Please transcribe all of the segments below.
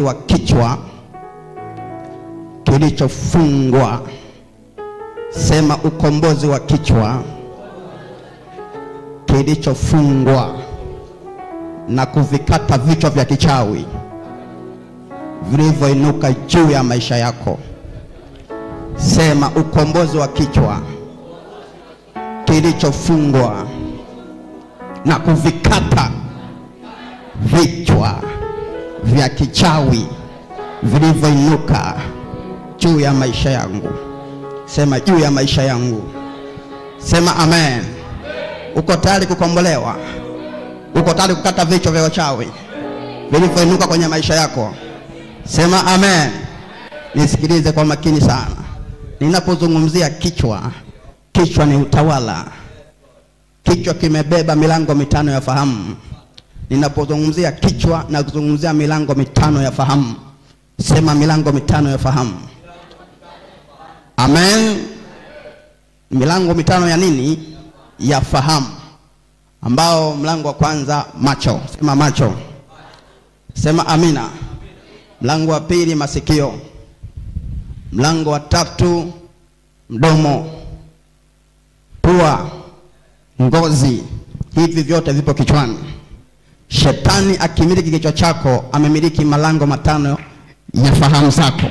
wa kichwa kilichofungwa. Sema ukombozi wa kichwa kilichofungwa na kuvikata vichwa vya kichawi vilivyoinuka juu ya maisha yako. Sema ukombozi wa kichwa kilichofungwa na kuvikata vichwa vya kichawi vilivyoinuka juu ya maisha yangu. Sema juu ya maisha yangu. Sema amen. Uko tayari kukombolewa? Uko tayari kukata vichwa vya wachawi vilivyoinuka kwenye maisha yako? Sema amen. Nisikilize kwa makini sana. Ninapozungumzia kichwa, kichwa ni utawala. Kichwa kimebeba milango mitano ya fahamu. Ninapozungumzia kichwa na kuzungumzia milango mitano ya fahamu. Sema milango mitano ya fahamu. Amen. Milango mitano ya nini? Ya fahamu. Ambao mlango wa kwanza macho. Sema macho. Sema amina. Mlango wa pili masikio. Mlango wa tatu mdomo, pua, ngozi. Hivi vyote vipo kichwani. Shetani akimiliki kichwa chako amemiliki malango matano ya fahamu zako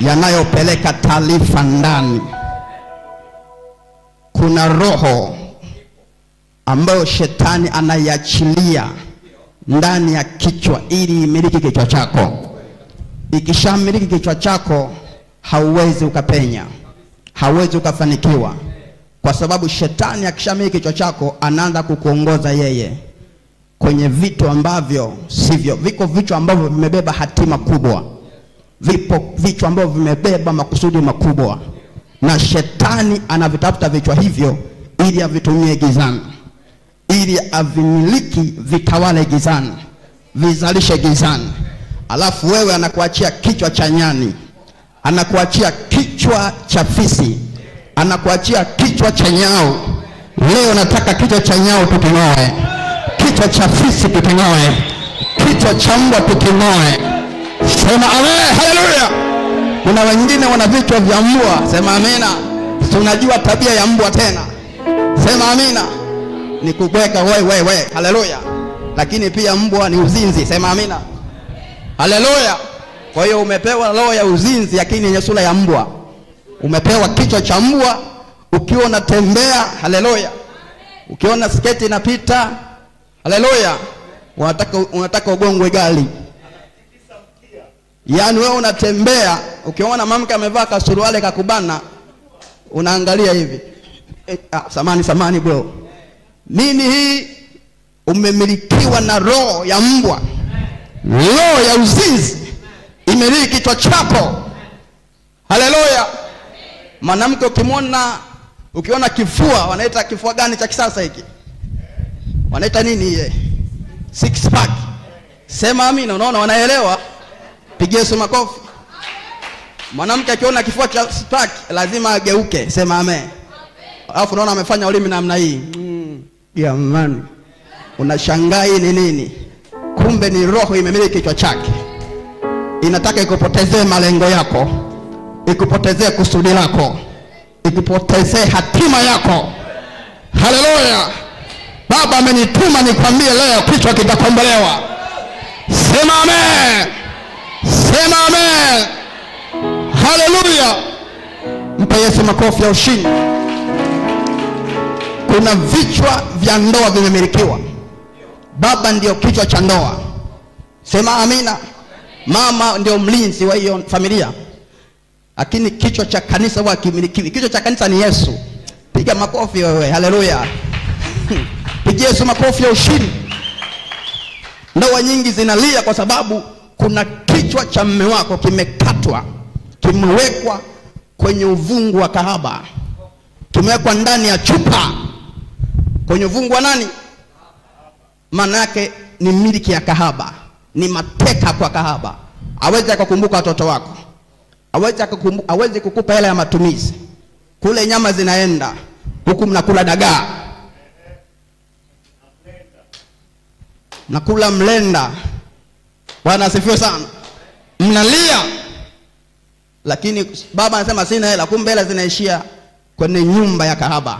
yanayopeleka taarifa ndani. Kuna roho ambayo shetani anaiachilia ndani ya kichwa ili imiliki kichwa chako. Ikishamiliki kichwa chako hauwezi ukapenya, hauwezi ukafanikiwa, kwa sababu shetani akishamiliki kichwa chako anaanza kukuongoza yeye kwenye vitu ambavyo sivyo. Viko vichwa ambavyo vimebeba hatima kubwa, vipo vichwa ambavyo vimebeba makusudi makubwa, na shetani anavitafuta vichwa hivyo ili avitumie gizani, ili avimiliki, vitawale gizani, vizalishe gizani. Alafu wewe anakuachia kichwa cha nyani, anakuachia kichwa cha fisi, anakuachia kichwa cha nyau. Leo nataka kichwa cha nyau tuking'oe, kichwa cha fisi tuking'oe, kichwa cha mbwa tuking'oe. Sema amen. Haleluya. Kuna wengine wana vichwa vya mbwa. Sema amina. Tunajua tabia ya mbwa tena. Sema amina. Ni kubweka we. Haleluya. Lakini pia mbwa ni uzinzi. Sema amina. Haleluya. Kwa hiyo umepewa roho ya uzinzi lakini yenye sura ya mbwa. Umepewa kichwa cha mbwa ukiwa unatembea. Haleluya. Ukiona sketi inapita, haleluya, unataka ugongwe gari. Yaani wewe unatembea, ukiona mama amevaa kasuruale kakubana, unaangalia hivi. Samani bro. Nini hii? Umemilikiwa na roho ya mbwa. Roho ya uzinzi imiliki kichwa chako. Haleluya. Mwanamke ukiona kifua, wanaita kifua gani cha kisasa hiki? Wanaita nini ile? Six pack. Sema amina. Unaona wanaelewa? Pigie Yesu makofi. Mwanamke akiona kifua cha six pack lazima ageuke. Sema amen. Alafu unaona amefanya ulimi namna hii. Jamani. Unashangaa hii ni nini? Kumbe ni roho imemiliki kichwa chake. Inataka ikupotezee malengo yako, ikupotezee kusudi lako, ikupotezee hatima yako. Haleluya. Baba amenituma nikwambie leo kichwa kitakombolewa. Sema amen. Sema amen. Haleluya. Mpe Yesu makofi ya ushindi. Kuna vichwa vya ndoa vimemilikiwa. Baba ndio kichwa cha ndoa. Sema amina. Mama ndio mlinzi wa hiyo familia. Lakini kichwa cha kanisa huwa kimilikiwi. Kichwa cha kanisa ni Yesu. Piga makofi wewe. Haleluya. Pigia Yesu makofi ya ushindi. Ndoa nyingi zinalia kwa sababu kuna kichwa cha mume wako kimekatwa, kimewekwa kwenye uvungu wa kahaba, kimewekwa ndani ya chupa. Kwenye uvungu wa nani? Maana yake ni miliki ya kahaba, ni mateka kwa kahaba. Hawezi kukumbuka watoto wako, hawezi kukupa hela ya matumizi. Kule nyama zinaenda, huku mnakula dagaa, nakula mlenda. Bwana asifiwe sana. Mnalia, lakini baba anasema sina hela, kumbe hela zinaishia kwenye nyumba ya kahaba,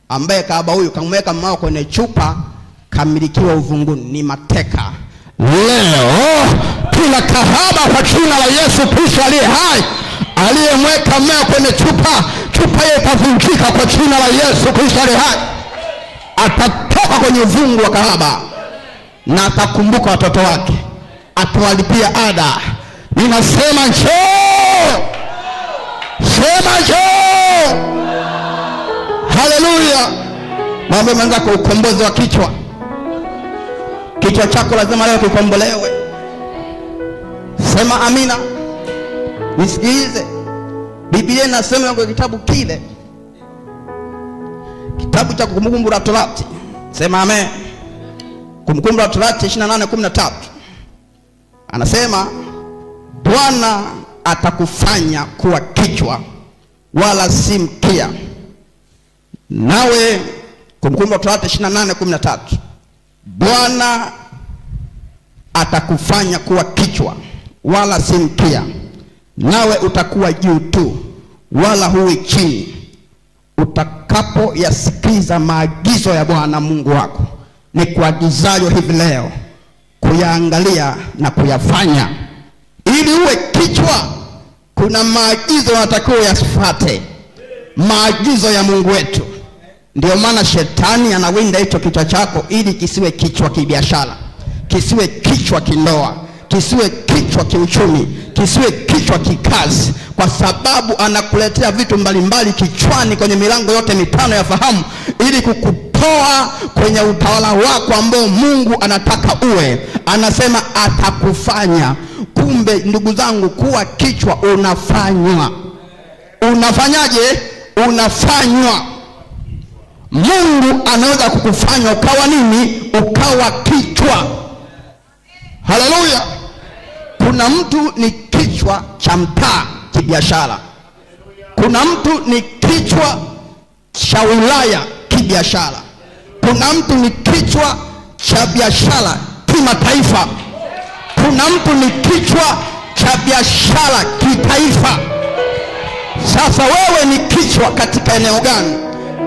ambaye kahaba huyu kamweka mama kwenye chupa, kamilikiwa uvunguni, ni mateka. Leo kila kahaba kwa jina la Yesu Kristo aliye hai, aliyemweka mmeo kwenye chupa hiyo itavunjika kwa jina la Yesu Kristo aliye hai. Atatoka kwenye uvungu wa kahaba na atakumbuka watoto wake, atawalipia ada. Ninasema njoo, sema njoo. Haleluya. Mwambie mwenzako ukombozi wa kichwa. Kichwa chako lazima leo kikombolewe. Sema amina. Nisikilize. Biblia inasema kwa kitabu kile, kitabu cha Kumbukumbu la Torati. Sema amen. Kumbukumbu la Torati 28:13. Anasema Bwana atakufanya kuwa kichwa wala si mkia. Nawe Kumbukumbu la Torati 28:13. Bwana atakufanya kuwa kichwa wala si mkia, nawe utakuwa juu tu wala huwi chini, utakapo yasikiza maagizo ya Bwana Mungu wako ni kuagizayo hivi leo, kuyaangalia na kuyafanya. Ili uwe kichwa, kuna maagizo unatakiwa uyafuate, maagizo ya Mungu wetu. Ndio maana shetani anawinda hicho kichwa chako ili kisiwe kichwa kibiashara, kisiwe kichwa kindoa, kisiwe kichwa kiuchumi, kisiwe kichwa kikazi, kwa sababu anakuletea vitu mbalimbali kichwani kwenye milango yote mitano ya fahamu, ili kukutoa kwenye utawala wako ambao Mungu anataka uwe. Anasema atakufanya. Kumbe ndugu zangu, kuwa kichwa unafanywa. Unafanyaje? Unafanywa. Mungu anaweza kukufanya ukawa nini? Ukawa kichwa. Haleluya. Kuna mtu ni kichwa cha mtaa kibiashara. Kuna mtu ni kichwa cha wilaya kibiashara. Kuna mtu ni kichwa cha biashara kimataifa. Kuna mtu ni kichwa cha biashara kitaifa. Sasa wewe ni kichwa katika eneo gani?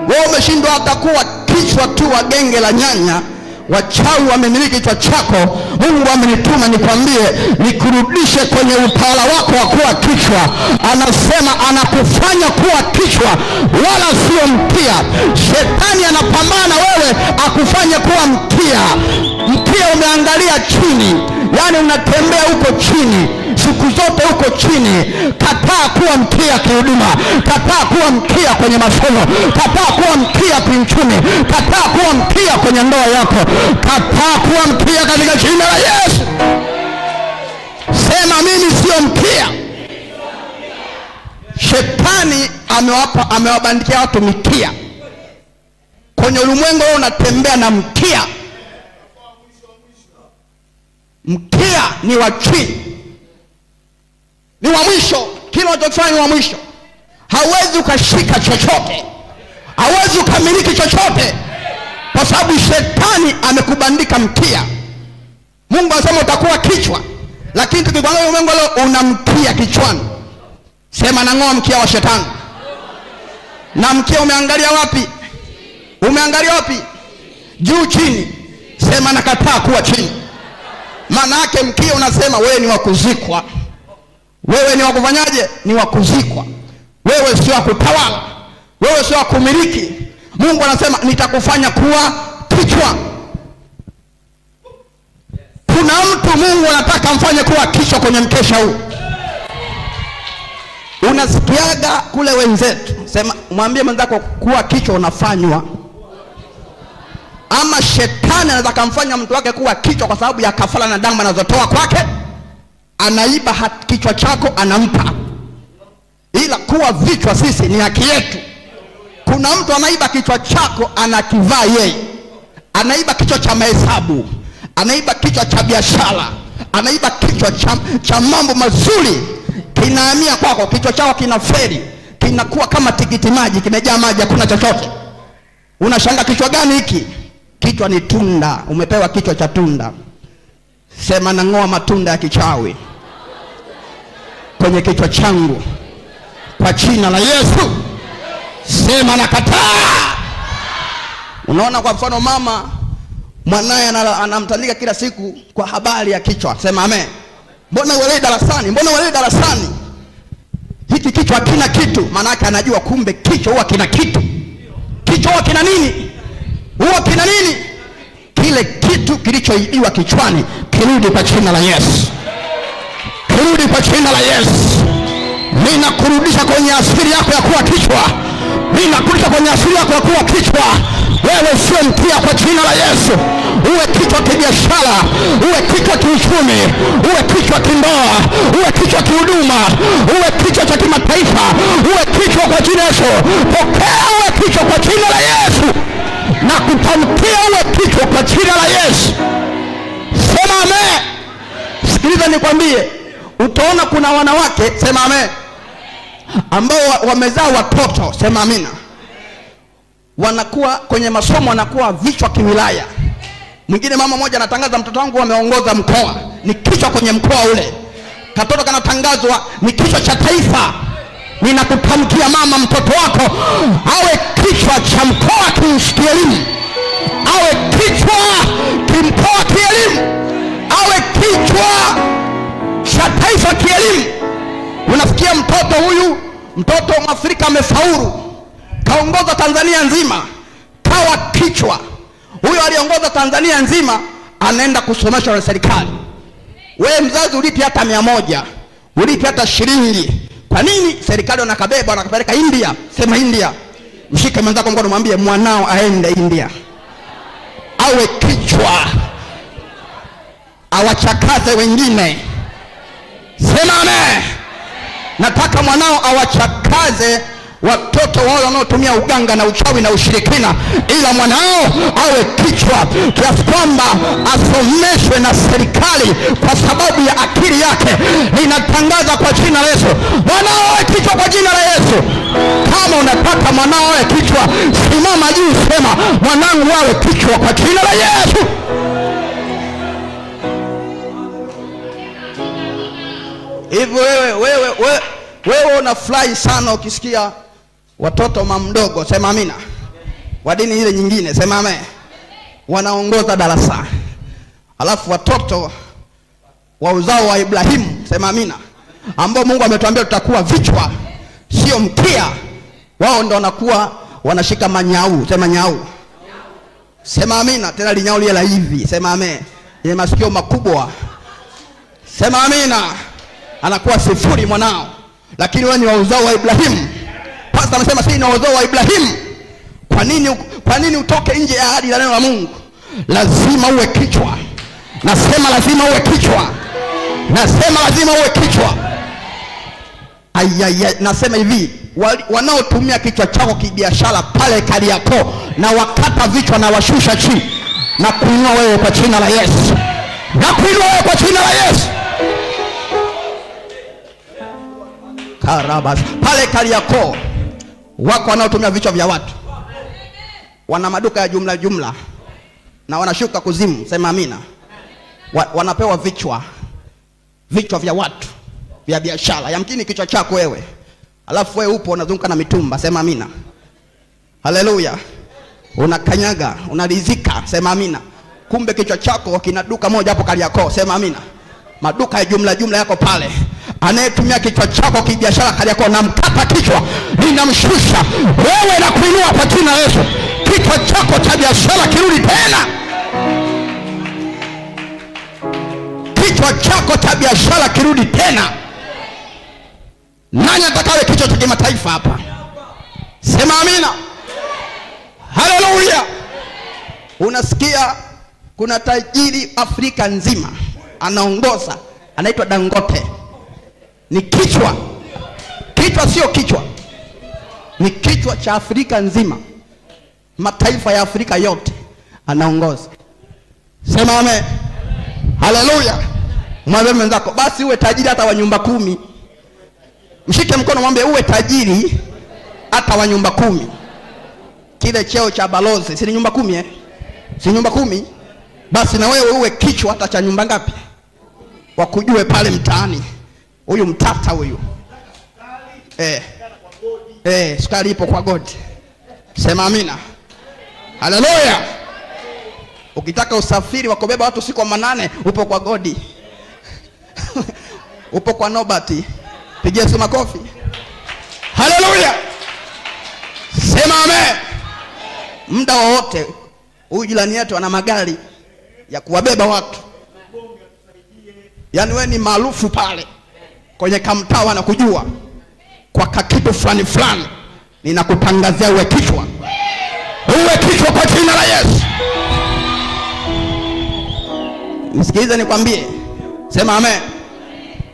Wewe umeshindwa hata kuwa kichwa tu wa genge la nyanya, wachawi wamemiliki kichwa chako. Mungu amenituma nikwambie, nikurudishe kwenye utawala wako wa kuwa kichwa. Anasema anakufanya kuwa kichwa wala sio mkia. Shetani anapambana wewe akufanye kuwa mkia. Mkia umeangalia chini, yani unatembea huko chini siku zote huko chini. Kataa kuwa mkia kihuduma, kataa kuwa mkia kwenye masomo, kataa kuwa mkia kiuchumi, kataa kuwa mkia kwenye ndoa yako, kataa kuwa mkia katika jina la Yesu. Sema mimi sio mkia. Shetani amewabandikia watu mikia. Kwenye ulimwengu wewe unatembea na mkia. Mkia ni wa chini, ni wa mwisho. Kila unachofanya ni wa mwisho. Hauwezi ukashika chochote, hauwezi ukamiliki chochote, kwa sababu shetani amekubandika mkia. Mungu anasema utakuwa kichwa, lakini tukikwambia ulimwengu leo una mkia kichwani. Sema nang'oa mkia wa shetani. Na mkia umeangalia wapi? Umeangalia wapi? Juu chini. Sema nakataa kuwa chini. Maana yake mkia unasema wewe ni wa kuzikwa. Wewe ni wa kufanyaje? Ni wa kuzikwa. Wewe sio wa kutawala, wewe sio wa kumiliki. Mungu anasema nitakufanya kuwa kichwa. Kuna mtu Mungu anataka mfanye kuwa kichwa kwenye mkesha huu. Unasikiaga kule wenzetu, sema mwambie mwenzako kuwa kichwa unafanywa. Ama shetani anataka kumfanya mtu wake kuwa kichwa kwa sababu ya kafara na damu anazotoa kwake. Anaiba kichwa chako anampa. Ila kuwa vichwa sisi ni haki yetu. Kuna mtu anaiba kichwa chako anakivaa yeye. Anaiba kichwa cha mahesabu, anaiba kichwa cha biashara, anaiba kichwa cha mambo mazuri. Kinahamia kwako, kichwa chako kinaferi, kinakuwa kama tikiti maji, kimejaa maji, hakuna chochote. Unashanga kichwa gani hiki? Kichwa ni tunda, umepewa kichwa cha tunda. Sema nang'oa matunda ya kichawi kwenye kichwa changu kwa jina la Yesu. Sema nakataa. Unaona, kwa mfano mama mwanae anamtandika kila siku kwa habari ya kichwa. Sema amen. Mbona wewe darasani? Mbona wewe darasani? Hiki kichwa hakina kitu. Maana yake anajua kumbe kichwa huwa kina kitu. Kichwa huwa kina nini? Huwa kina nini? Kile kitu kilichoibiwa kichwani kirudi kwa jina la Yesu. Kirudi kwa jina la Yesu. Ninakurudisha kwenye asili yako ya kuwa kichwa. Ninakurudisha kwenye asili yako ya kuwa kichwa. Wewe sio mkia kwa jina la Yesu. Uwe kichwa kibiashara, uwe kichwa kiuchumi, uwe kichwa kindoa, uwe kichwa kihuduma, uwe kichwa cha kimataifa, uwe kichwa kwa jina la Yesu. Pokea uwe kichwa kwa jina la Yesu. Na kutamkia uwe kichwa kwa jina la Yesu. Sema amen. Sikiliza nikwambie, utaona kuna wanawake, sema amen, ambao wamezaa watoto, sema amina, wanakuwa kwenye masomo wanakuwa vichwa kiwilaya. Mwingine mama moja anatangaza mtoto wangu ameongoza mkoa, ni kichwa kwenye mkoa ule. Katoto kanatangazwa ni kichwa cha taifa. Ninakutamkia mama, mtoto wako awe kichwa cha mkoa kielimu, awe kichwa kimkoa kielimu, awe kichwa cha taifa kielimu. Unafikia mtoto huyu, mtoto Mwafrika amefaulu, kaongoza Tanzania nzima, kawa kichwa. Huyo aliongoza Tanzania nzima anaenda kusomeshwa na serikali. Wewe mzazi ulipi hata 100, ulipi hata shilingi. Kwa nini? Serikali wanakabeba wanakapeleka India. Sema India. Mshike mwenzako mkono mwambie mwanao aende India. Awe kichwa. Awachakaze wengine. Sema amen. Nataka mwanao awachakaze watoto wao wanaotumia uganga na uchawi na ushirikina, ila mwanao awe kichwa kiasi kwamba asomeshwe na serikali kwa sababu ya akili yake. Ninatangaza kwa jina la Yesu, mwanao awe kichwa kwa jina la Yesu. Kama unataka mwanao awe kichwa, simama juu, sema mwanangu awe kichwa kwa jina la Yesu. Hivyo wewe unafurahi sana ukisikia watoto mamdogo, sema amina, wa dini ile nyingine, sema amen, wanaongoza darasa. Alafu watoto wa uzao wa Ibrahimu, sema amina, ambao Mungu ametuambia tutakuwa vichwa sio mkia, wao ndio wanakuwa wanashika manyau, sema nyau, sema amina. Tena linyau lile la hivi, sema amen, yenye masikio makubwa, sema amina. Anakuwa sifuri mwanao, lakini wewe ni wa uzao wa Ibrahimu. Pastor anasema sisi ni wa uzao wa Ibrahimu. Kwa nini utoke nje ya ahadi la neno la Mungu? Lazima uwe kichwa. Nasema lazima uwe kichwa. Nasema lazima uwe kichwa. Ayaya, nasema hivi, wanaotumia kichwa chako kibiashara pale Kariakoo na wakata vichwa na washusha chini, na kuinua wewe kwa jina la Yesu. Na kuinua wewe kwa jina la Yesu. Karabas. Pale Kariakoo wako wanaotumia vichwa vya watu. Wana maduka ya jumla na wanashuka kuzimu, sema amina. Wanapewa vichwa vya watu vya biashara. Yamkini kichwa chako wewe, alafu wewe upo unazunguka na mitumba, sema amina. Haleluya. Unakanyaga, unaridhika, sema amina. Kumbe kichwa chako kina duka moja hapo Kariakoo, sema amina. Maduka ya jumla yako pale. Anayetumia kichwa chako kibiashara Kariakoo, na mkata kichwa, ninamshusha wewe na kuinua kwa jina la Yesu. Kichwa chako cha biashara kirudi tena. Kichwa chako cha biashara kirudi tena. Nani atakawe kichwa cha kimataifa hapa? Sema amina. Haleluya. Unasikia kuna tajiri Afrika nzima anaongoza, anaitwa Dangote. Ni kichwa. Kichwa sio kichwa. Ni kichwa cha Afrika nzima. Mataifa ya Afrika yote anaongoza. Sema amen. Haleluya. Mwambie mwenzako basi uwe tajiri hata wa nyumba 10. Mshike mkono mwambie uwe tajiri hata wa nyumba 10. Kile cheo cha balozi si nyumba 10 Si nyumba 10? Basi na wewe uwe kichwa hata cha nyumba ngapi? wakujue pale mtaani, huyu mtata huyu. Sukari ipo kwa godi. Sema amina. Haleluya. Ukitaka usafiri wa kubeba watu siku 8 upo kwa godi. Upo kwa nobati. Pigia Yesu makofi. Haleluya. Sema amen. Muda wowote huyu jirani yetu ana magari ya kuwabeba watu. Yaani wewe ni maarufu pale kwenye kamtaa, wanakujua kwa kakitu fulani fulani. Ninakutangazia uwe kichwa. Uwe kichwa kwa jina la Yesu. Nisikilize nikwambie. Sema amen.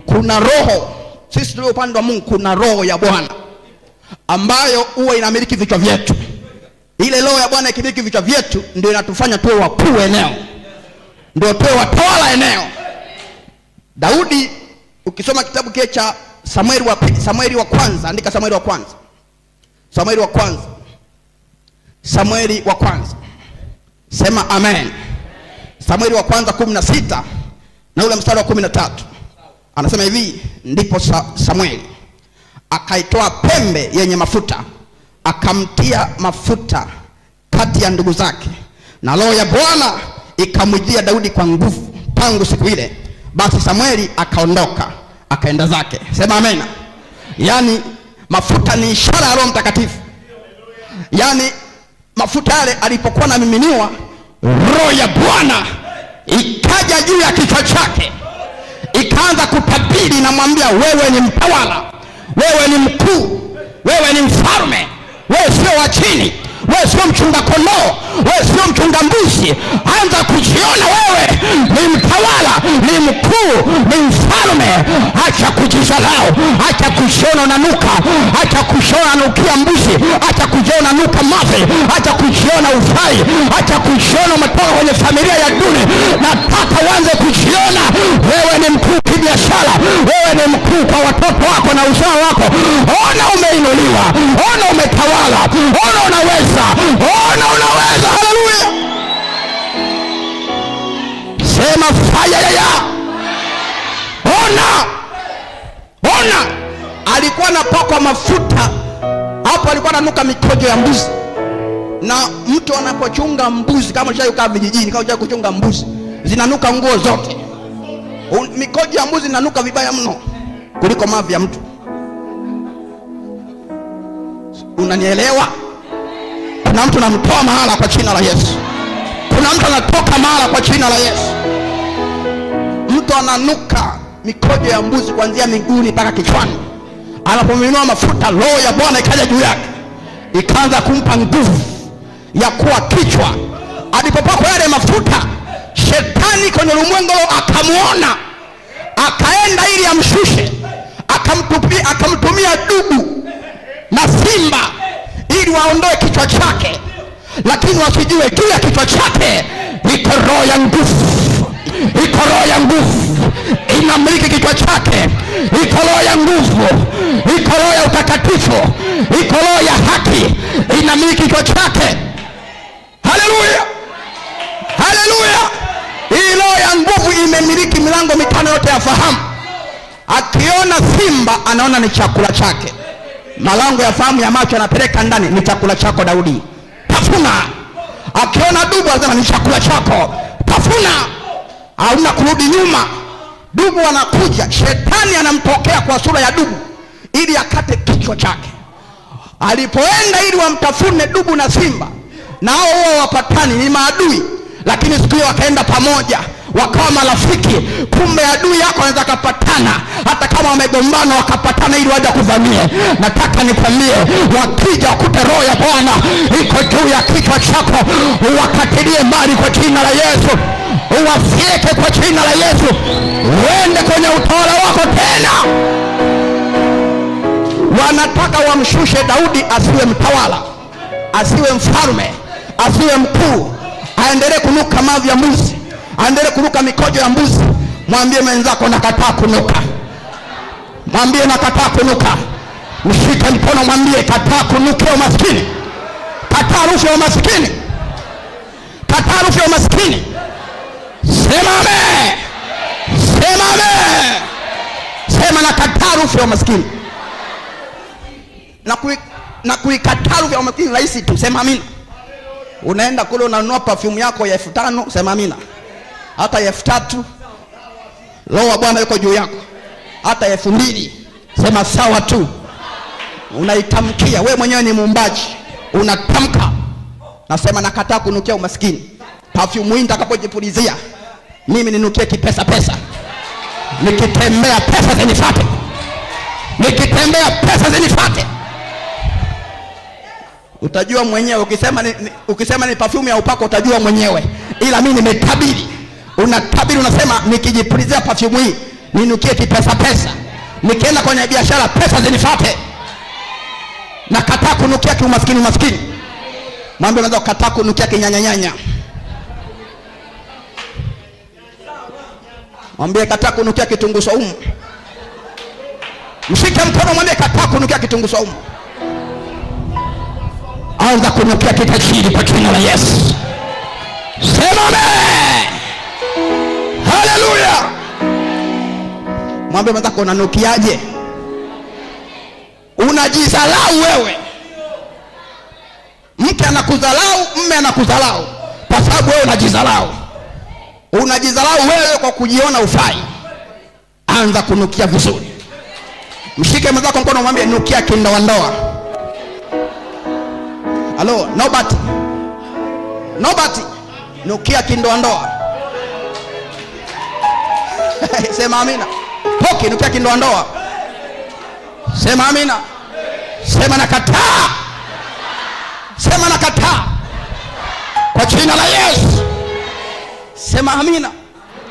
Kuna roho, sisi tulio upande wa Mungu, kuna roho ya Bwana ambayo huwa inamiliki vichwa vyetu. Ile roho ya Bwana ikimiliki vichwa vyetu ndio inatufanya tuwe wakuu eneo, ndio tuwe watawala eneo. Daudi, ukisoma kitabu kile cha Samueli wa kwanza, andika Samueli wa kwanza. Samueli wa kwanza. Sema amen. Samueli wa kwanza 16 na ule mstari wa 13. Anasema hivi, ndipo Samueli akaitoa pembe yenye mafuta, akamtia mafuta kati ya ndugu zake, na roho ya Bwana ikamjia Daudi kwa nguvu tangu siku ile. Basi Samueli akaondoka akaenda zake. Sema amen. Yaani mafuta ni ishara ya Roho Mtakatifu. Yaani mafuta yale alipokuwa anamiminiwa, roho ya Bwana ikaja juu ya kichwa chake, ikaanza kutabiri na mwambia, wewe ni mtawala, wewe ni mkuu, wewe ni mfalme, wewe sio wa chini, wewe sio mchunga kondoo, wewe sio mchunga mbuzi. Anza kujiona wewe ni mtawala, ni mkuu, ni mfalme. Acha kujidharau, acha kujiona unanuka, acha kujiona unanukia mbuzi, acha kujiona unanuka mavi, acha kujiona ufai, acha kujiona umetoka kwenye familia ya duni. Nataka uanze kujiona wewe ni mkuu kibiashara, wewe ni mkuu kwa watoto wako na uzao wako. Ona umeinuliwa, ona umetawala, ona unaweza, ona unaweza. Haleluya. Sema fire ya. Ona alikuwa anapakwa mafuta hapo, alikuwa ananuka mikojo ya mbuzi. Na mtu anapochunga mbuzi, kama ushayokaa vijijini, kama ushayo kuchunga mbuzi, zinanuka nguo zote. Mikojo ya mbuzi inanuka vibaya mno kuliko mavi ya mtu. Unanielewa? Kuna mtu anamtoa mahala kwa jina la Yesu. Kuna mtu anatoka mahala kwa jina la Yesu. Mtu ananuka mikojo ya mbuzi kuanzia miguuni mpaka kichwani. Anapomiminiwa mafuta, roho ya Bwana ikaja juu yake, ikaanza kumpa nguvu ya kuwa kichwa. Alipopakwa yale mafuta, shetani kwenye ulimwengu akamuona, akaenda ili amshushe, akamtumia dubu na simba ili waondoe kichwa chake. Lakini wasijue juu ya kichwa chake iko roho ya nguvu, iko roho ya nguvu inamiliki kichwa chake, iko roho ya nguvu, iko roho ya utakatifu, iko roho ya haki inamiliki kichwa chake. Haleluya, haleluya. Hii roho ya nguvu imemiliki milango 5 yote ya fahamu. Akiona simba anaona ni chakula chake. Malango ya fahamu ya macho anapeleka ndani, ni chakula chako Daudi, tafuna. Akiona dubu anasema ni chakula chako, tafuna. Hauna kurudi nyuma. Dubu anakuja, shetani anamtokea kwa sura ya dubu ili akate kichwa chake. Alipoenda ili wamtafune dubu na simba, na hao huwa wapatani, ni maadui, lakini siku hiyo wakaenda pamoja, wakawa marafiki. Kumbe adui yako anaweza kapatana hata kama wamegombana, wakapatana ili waje kuvamie. Nataka nikwambie, wakija wakute roho ya Bwana iko juu ya kichwa chako, uwakatilie mbali kwa jina la Yesu, uwafyeke kwa jina la Yesu, uende kwenye utawala wako tena. Wanataka wamshushe Daudi asiwe mtawala, asiwe mfalme, asiwe mkuu, aendelee kunuka mavi ya mbuzi, aendelee kunuka mikojo ya mbuzi. Mwambie mwenzako, nakataa kunuka. Mwambie nakataa kunuka. Mshike mkono, mwambie kataa kunuka umaskini. Kataa harufu ya umaskini. Kataa harufu ya umaskini. Sema amen. Sema amen. Sema nakataa harufu ya umaskini. Na kuikataa harufu ya umaskini rahisi tu. Sema amina. Unaenda kule unanunua perfume yako ya 5,000, sema amina. Hata ya 3,000, Roho wa Bwana yuko juu yako. Hata ya 2,000, sema sawa tu. Unaitamkia, wewe mwenyewe ni muumbaji. Unatamka. Nasema nakataa kunukia umaskini. Perfume hii nitakapojipulizia, mimi ninukie kipesa pesa. Nikitembea pesa zinifuate. Nikitembea pesa zinifuate. Utajua mwenyewe ukisema ni perfume ya upako, utajua mwenyewe. Ila mimi nimetabiri. Unatabiri, unasema nikijipulizia perfume hii ninukie kipesa pesa. Nikienda kwenye biashara pesa zinifuate. Nakataa kunukia kiumaskini maskini. Mwambie unaweza kukataa kunukia kinyanyanyanya. Mwambie kataa kunukia kitunguu saumu. Mshike mkono mwambie kataa kunukia kitunguu saumu. Anza kunukia kitajiri kwa jina la Yesu. Sema amen. Haleluya. Mwambie mwenzako unanukiaje? Unajizalau wewe. Mke anakuzalau, mume anakuzalau kwa sababu wewe unajizalau. Unajizalau wewe kwa kujiona ufai. Anza kunukia vizuri. Mshike mwenzako mkono mwambie nukia kindoandoa. Halo, nobody. Nukia kindoandoa. Sema amina. Poki nukia kindoandoa. Sema amina. Sema nakataa. Sema nakataa kwa jina la Yesu. Sema amina.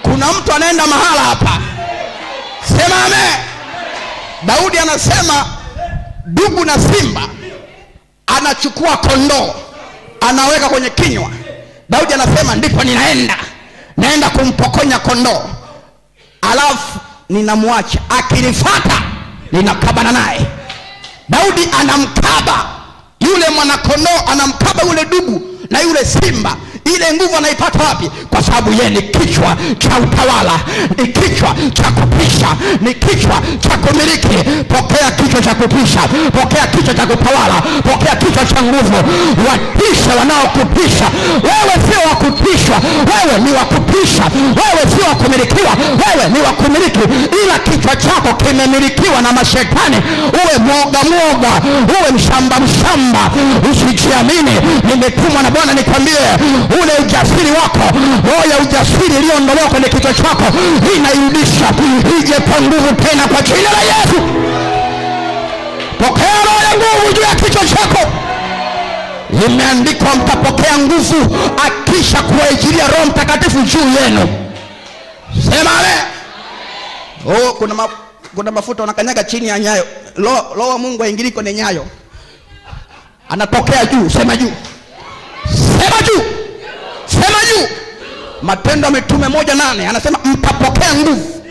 Kuna mtu anaenda mahala hapa. Sema amen. Daudi anasema dubu na simba anachukua kondoo anaweka kwenye kinywa. Daudi anasema ndipo naenda kumpokonya kondoo, alafu ninamwacha, akinifuata ninakabana naye. Daudi anamkaba yule mwanakondoo, anamkaba yule dubu na yule simba. Ile nguvu anaipata wapi? Kwa sababu yeye ni kichwa cha utawala, ni kichwa cha kupisha, ni kichwa cha kumiliki. Pokea kichwa cha kupisha, pokea kichwa cha kutawala, pokea kichwa cha nguvu. Watisha wanaokupisha. Wewe sio wa kutishwa, wewe ni wa kupisha. Wewe sio wa kumilikiwa, wewe ni wa kumiliki. Ila kichwa chako kimemilikiwa na mashetani. Uwe mwoga, uwe mshamba. Usijiamini. Nimetumwa na Bwana nikwambie, ule ujasiri wako, roho ya ujasiri iliyoondolewa kwenye kichwa chako inairudisha, ije kwa nguvu tena kwa jina la Yesu. Pokea roho ya nguvu juu ya kichwa chako. Imeandikwa mtapokea nguvu akisha kuajilia Roho Mtakatifu juu yenu. Sema amen. Kuna mafuta unakanyaga chini ya nyayo. Roho wa Mungu aingili kwenye nyayo. Anatokea juu. Sema juu. Sema juu. Sema juu. Matendo ya Mitume 1:8 anasema mtapokea nguvu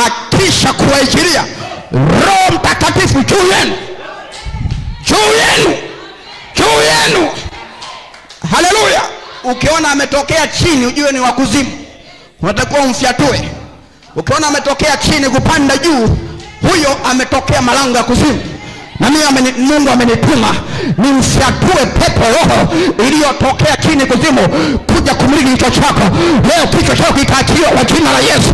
akisha kuajilia Roho Mtakatifu juu yenu. Juu yenu. Haleluya. Ukiona ametokea chini ujue ni wa kuzimu. Unatakiwa umfiatue. Ukiona ametokea chini kupanda juu, huyo ametokea malango ya kuzimu. Na mimi Mungu amenituma nimfiatue pepo roho iliyotokea chini kuzimu kuja kumiliki kichwa chako. Leo kichwa chako kitaachiliwa kwa jina la Yesu.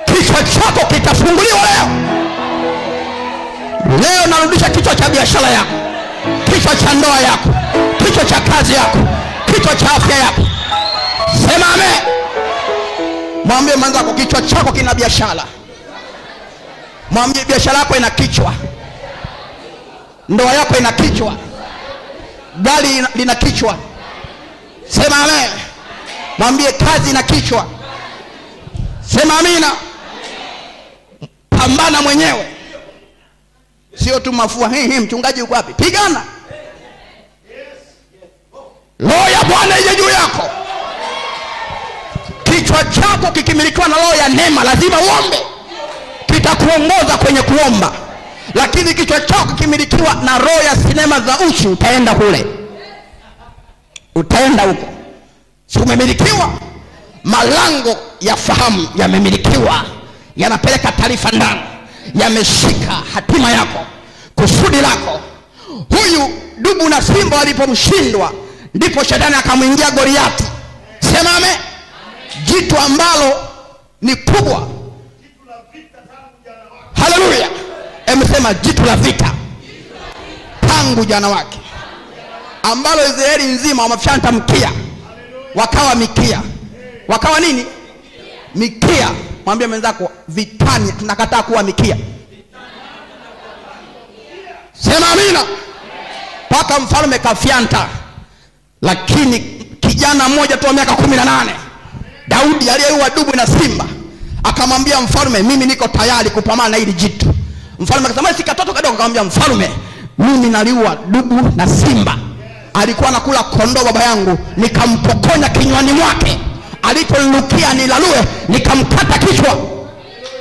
Kichwa chako kitafunguliwa leo. Leo narudisha kichwa cha biashara yako, kichwa cha ndoa yako, kichwa cha kazi yako, kichwa cha afya yako. Sema amen. Mwambie mwenzako kichwa chako kina biashara. Mwambie biashara yako ina kichwa. Ndoa yako ina kichwa. Gari lina kichwa. Sema amen. Mwambie kazi ina kichwa. Sema amina. Pambana mwenyewe. Sio tu mafua. Mchungaji uko wapi? Pigana. Roho ya Bwana ije juu yako. Kichwa chako kikimilikiwa na roho ya neema, lazima uombe. Kitakuongoza kwenye kuomba. Lakini kichwa chako kikimilikiwa na roho ya sinema za uchi, utaenda kule. Utaenda huko. Si umemilikiwa? Malango ya fahamu yamemilikiwa, yanapeleka taarifa ndani, yameshika hatima yako, kusudi lako. Huyu dubu na simba walipomshindwa, ndipo shetani akamwingia Goliati. Sema amen. Jitu ambalo ni kubwa. Haleluya. Sema jitu la vita tangu jana wake, ambalo Israeli nzima wamefyanta mkia, wakawa mikia. Wakawa nini? Mikia. Mwambie mwenzako, vitani tunakataa kuwa mikia. Sema amina. Paka mfalme kafyanta. Lakini kijana mmoja tu wa miaka 18, Daudi, aliyeua dubu na simba, akamwambia mfalme, mimi niko tayari kupambana na hili jitu. Mfalme akasema, si katoto kadogo. Akamwambia mfalme, mimi naliua dubu na simba. Alikuwa anakula kondoo baba yangu, nikampokonya kinywani mwake. Aliponilukia nilalue, nikamkata kichwa.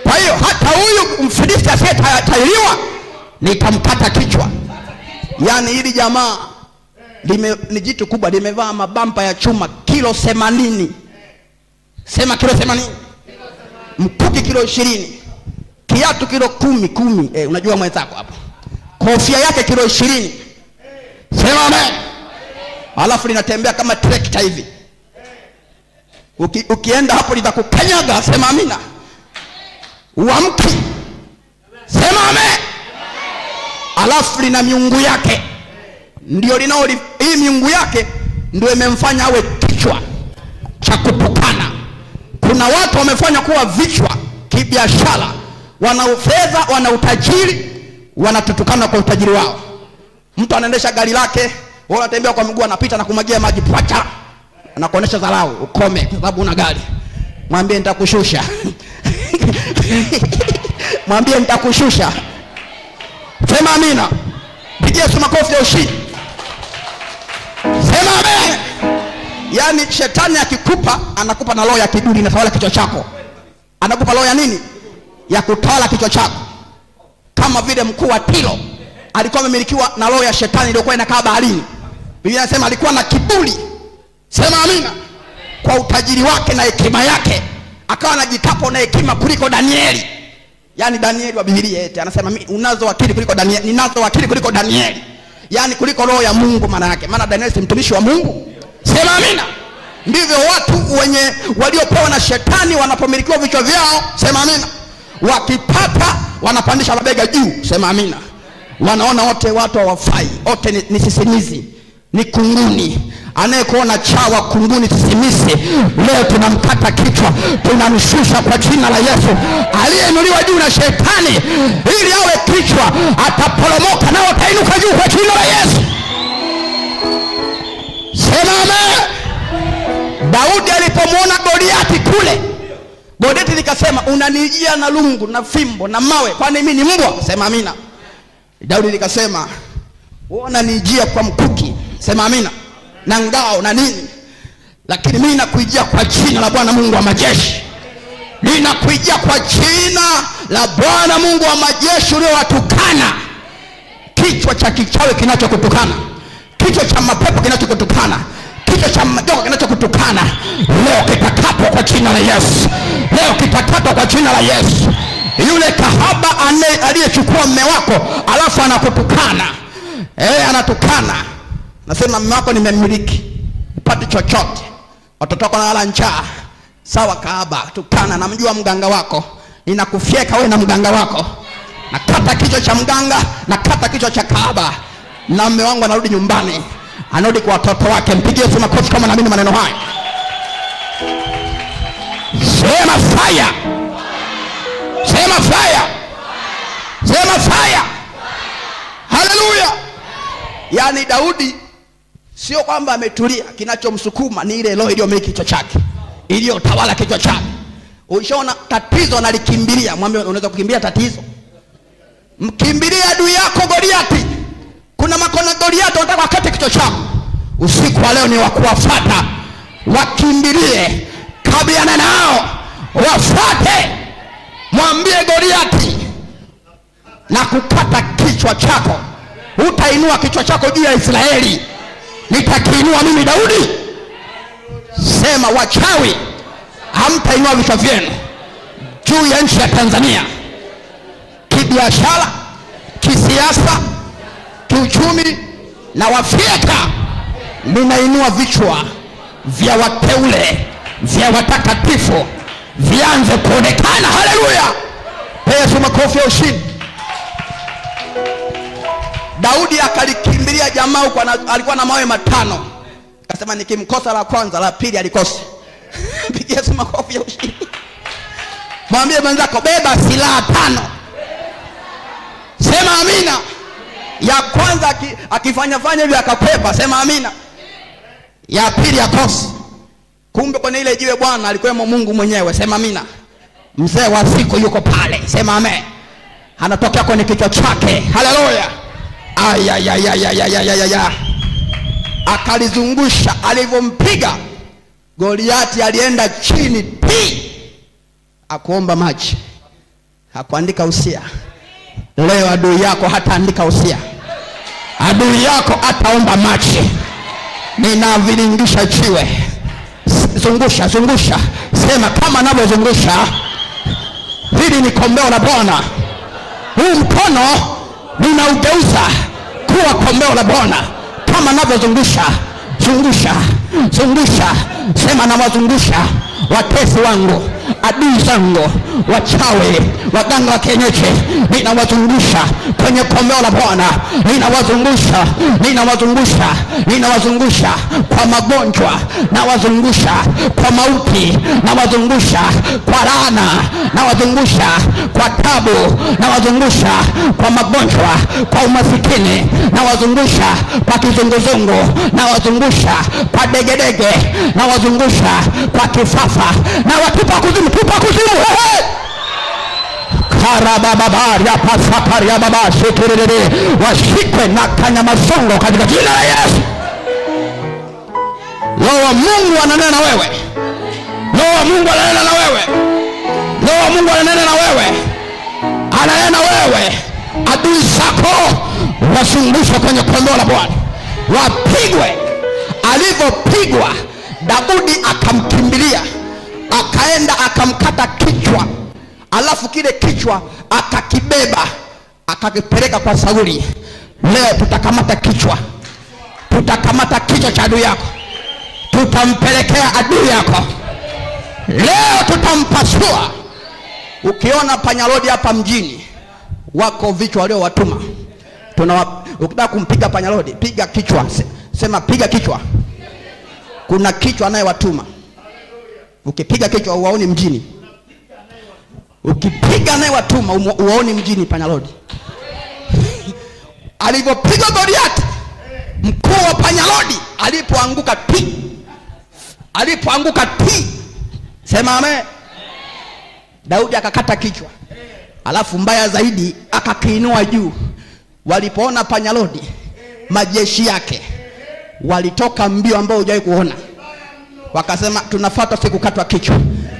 Kwa hiyo hata huyu Mfilisti asiyetahiriwa nikamkata kichwa. Yaani hili jamaa ni jitu kubwa, limevaa mabampa ya chuma kilo 80. Sema kilo 80. Mkuki kilo 20. Kiatu kilo 10. Unajua mwenzako hapo. Kofia yake kilo 20. Sema amen. Alafu linatembea kama trekta hivi. Ukienda hapo litakukanyaga. Sema amina. Uamki. Sema amen. Alafu lina miungu yake. Ndio hii miungu yake ndio imemfanya awe kichwa cha kutukana. Kuna watu wamefanya kuwa vichwa kibiashara. Wana fedha, wana utajiri, wanatutukana kwa utajiri wao. Mtu anaendesha gari lake, wewe unatembea kwa miguu, anapita na kumwagia maji pwacha. Anakuonesha dharau, ukome kwa sababu una gari. Mwambie nitakushusha. Mwambie nitakushusha. Sema amina. Pigia Yesu makofi ya ushindi. Sema amen. Yaani shetani akikupa, anakupa na roho ya kiburi inatawala kichwa chako. Anakupa roho ya nini? Ya kutawala kichwa chako. Kama vile mkuu wa Tiro alikuwa amemilikiwa na roho ya shetani iliyokuwa inakaa baharini. Biblia inasema alikuwa na kiburi. Sema amina. Kwa utajiri wake na hekima yake, akawa anajitapa na hekima kuliko Danieli. Yaani Danieli wa Biblia eti anasema unazo akili kuliko Danieli, ninazo akili kuliko Danieli. Yaani kuliko roho ya Mungu maana yake. Maana Danieli si mtumishi wa Mungu. Sema amina. Ndivyo watu waliopewa na shetani wanapomilikiwa vichwa vyao. Sema amina. Wakipata wanapandisha mabega juu. Sema amina. Wanaona wote watu hawafai. Wote ni sisimizi, ni kunguni. Anayekuona chawa, kunguni, sisimisi, leo tunamkata kichwa, tunamshusha kwa jina la Yesu. Aliyeinuliwa juu na shetani ili awe kichwa, ataporomoka nao atainuka juu kwa jina la Yesu. Sema amen. Daudi alipomwona Goliati kule, Goliati likasema, unanijia na lungu na fimbo na mawe, kwani mimi ni mbwa? Sema amina. Daudi likasema, unanijia kwa mkuki. Sema amina. Na ngao na nini, lakini mimi nakuijia kwa jina la Bwana Mungu wa majeshi. Ninakuijia kwa jina la Bwana Mungu wa majeshi uliowatukana. Kichwa cha kichawi kinachokutukana, kichwa cha mapepo kinachokutukana, kichwa cha majoka kinachokutukana, leo kitakatwa kwa jina la Yesu. Leo kitakatwa kwa jina la Yesu. Yule kahaba aliyechukua mume wako alafu anakutukana, anatukana, nasema mume wako nimemiliki, upate chochote, watoto wako wanalala njaa. Sawa kahaba, tukana, namjua mganga wako, ninakufyeka wewe na mganga wako. Nakata kichwa cha mganga, nakata kichwa cha kahaba, na mume wangu anarudi nyumbani, anarudi kwa watoto wake. Mpigie Yesu makofi kama naamini maneno haya. Sema fire. Sema fire. Sema fire. Haleluya. Yaani Daudi sio kwamba ametulia, kinachomsukuma ni ile roho iliyomiliki kichwa chake, iliyotawala kichwa chake. Ulishaona tatizo analikimbilia, mwambie unaweza kukimbia tatizo. Mkimbilie adui yako Goliati. Kuna makona Goliati wanataka wakate kichwa chako. Usiku wa leo ni wa kuwafuata. Wakimbilie, kabiliana nao, wafuate. Mwambie Goliati na kukata kichwa chako. Utainua kichwa chako juu ya Israeli, nitakiinua mimi Daudi. Sema wachawi hamtainua vichwa vyenu juu ya nchi ya Tanzania, kibiashara, kisiasa, kiuchumi, na wafyeka. Ninainua vichwa vya wateule, vya watakatifu, vianze kuonekana. Haleluya! Yesu, makofi ya ushindi. Daudi akalikimbilia jamaa huko, alikuwa na mawe 5. Akasema nikimkosa la kwanza, la pili alikosa. Pigia Yesu makofi ya ushindi. Mwambie mwenzako beba silaha 5. Sema amina. Ya kwanza akifanya hivi akakwepa, sema amina. Ya pili akosa. Kumbe kwenye ile jiwe Bwana alikuwemo Mungu mwenyewe, sema amina. Mzee wa siku yuko pale, sema amen. Anatokea kwenye kichwa chake. Haleluya. Aya. Akalizungusha. Alivyompiga Goliati alienda chini akuomba maji, hakuandika usia. Leo adui yako hataandika usia, adui yako ataomba maji. Ninavilingisha jiwe. Zungusha. Sema kama navyozungusha, hili ni kombeo la Bwana. Huu mkono ninaugeuza kuwa kombeo la Bwana. Kama navyozungusha, zungusha. Sema nawazungusha watesi wangu, adui zangu, wachawi, waganga wa kienyeji, ninawazungusha kwenye kombeo la Bwana. Ninawazungusha kwa magonjwa, nawazungusha kwa mauti, nawazungusha kwa laana, nawazungusha kwa tabu, nawazungusha kwa magonjwa, kwa umasikini, nawazungusha kwa kizunguzungu, nawazungusha kwa degedege, nawazungusha kwa kifafa, na watupa kuzimu. Karabababaria pasaparia baba shekerere, washikwe na kanyamazongo katika jina la Yesu. Roho wa Mungu ananena na wewe. Roho wa Mungu ananena na wewe. Roho wa Mungu ananena na wewe. Ananena na wewe. Adui zako wazungushwe kwenye kombeo la Bwana, wapigwe. Alivyopigwa Daudi akamkimbilia, akaenda akamkata kichwa, alafu kile kichwa akakibeba akakipeleka kwa Sauli. Leo tutakamata kichwa cha adui yako, tutampelekea adui yako. Leo tutampasua. Ukiona panyarodi hapa mjini wako vichwa walio watuma, ukitaka kumpiga panyarodi, piga kichwa. Sema piga kichwa. Kuna kichwa anayewatuma. Ukipiga kichwa uwaoni mjini. Ukipiga anayewatuma uwaoni mjini panyarodi. Alivyopiga Goliati, mkuu wa panyarodi alipoanguka sema amen. Daudi akakata kichwa, alafu mbaya zaidi akakiinua juu. Walipoona panyarodi, majeshi yake walitoka mbio ambao hujawahi kuona. Wakasema tunafuata sikukatwa kichwa,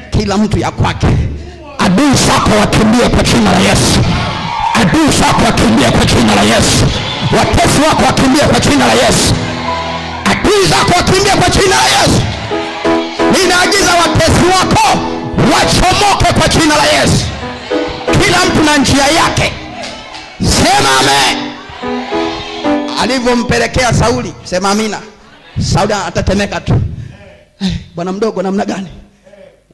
kila mtu ya kwake. Adui zako wakimbie kwa jina la Yesu. Adui zako wakimbie kwa jina la Yesu. Watesi wako wakimbie kwa jina la Yesu. Adui zako wakimbie kwa jina la Yesu. Ninaagiza watesi wako wachomoke kwa jina la Yesu. Kila mtu na njia yake. Sema amen. Alivyompelekea Sauli, sema amina. Sauli atatemeka tu. Bwana mdogo namna gani?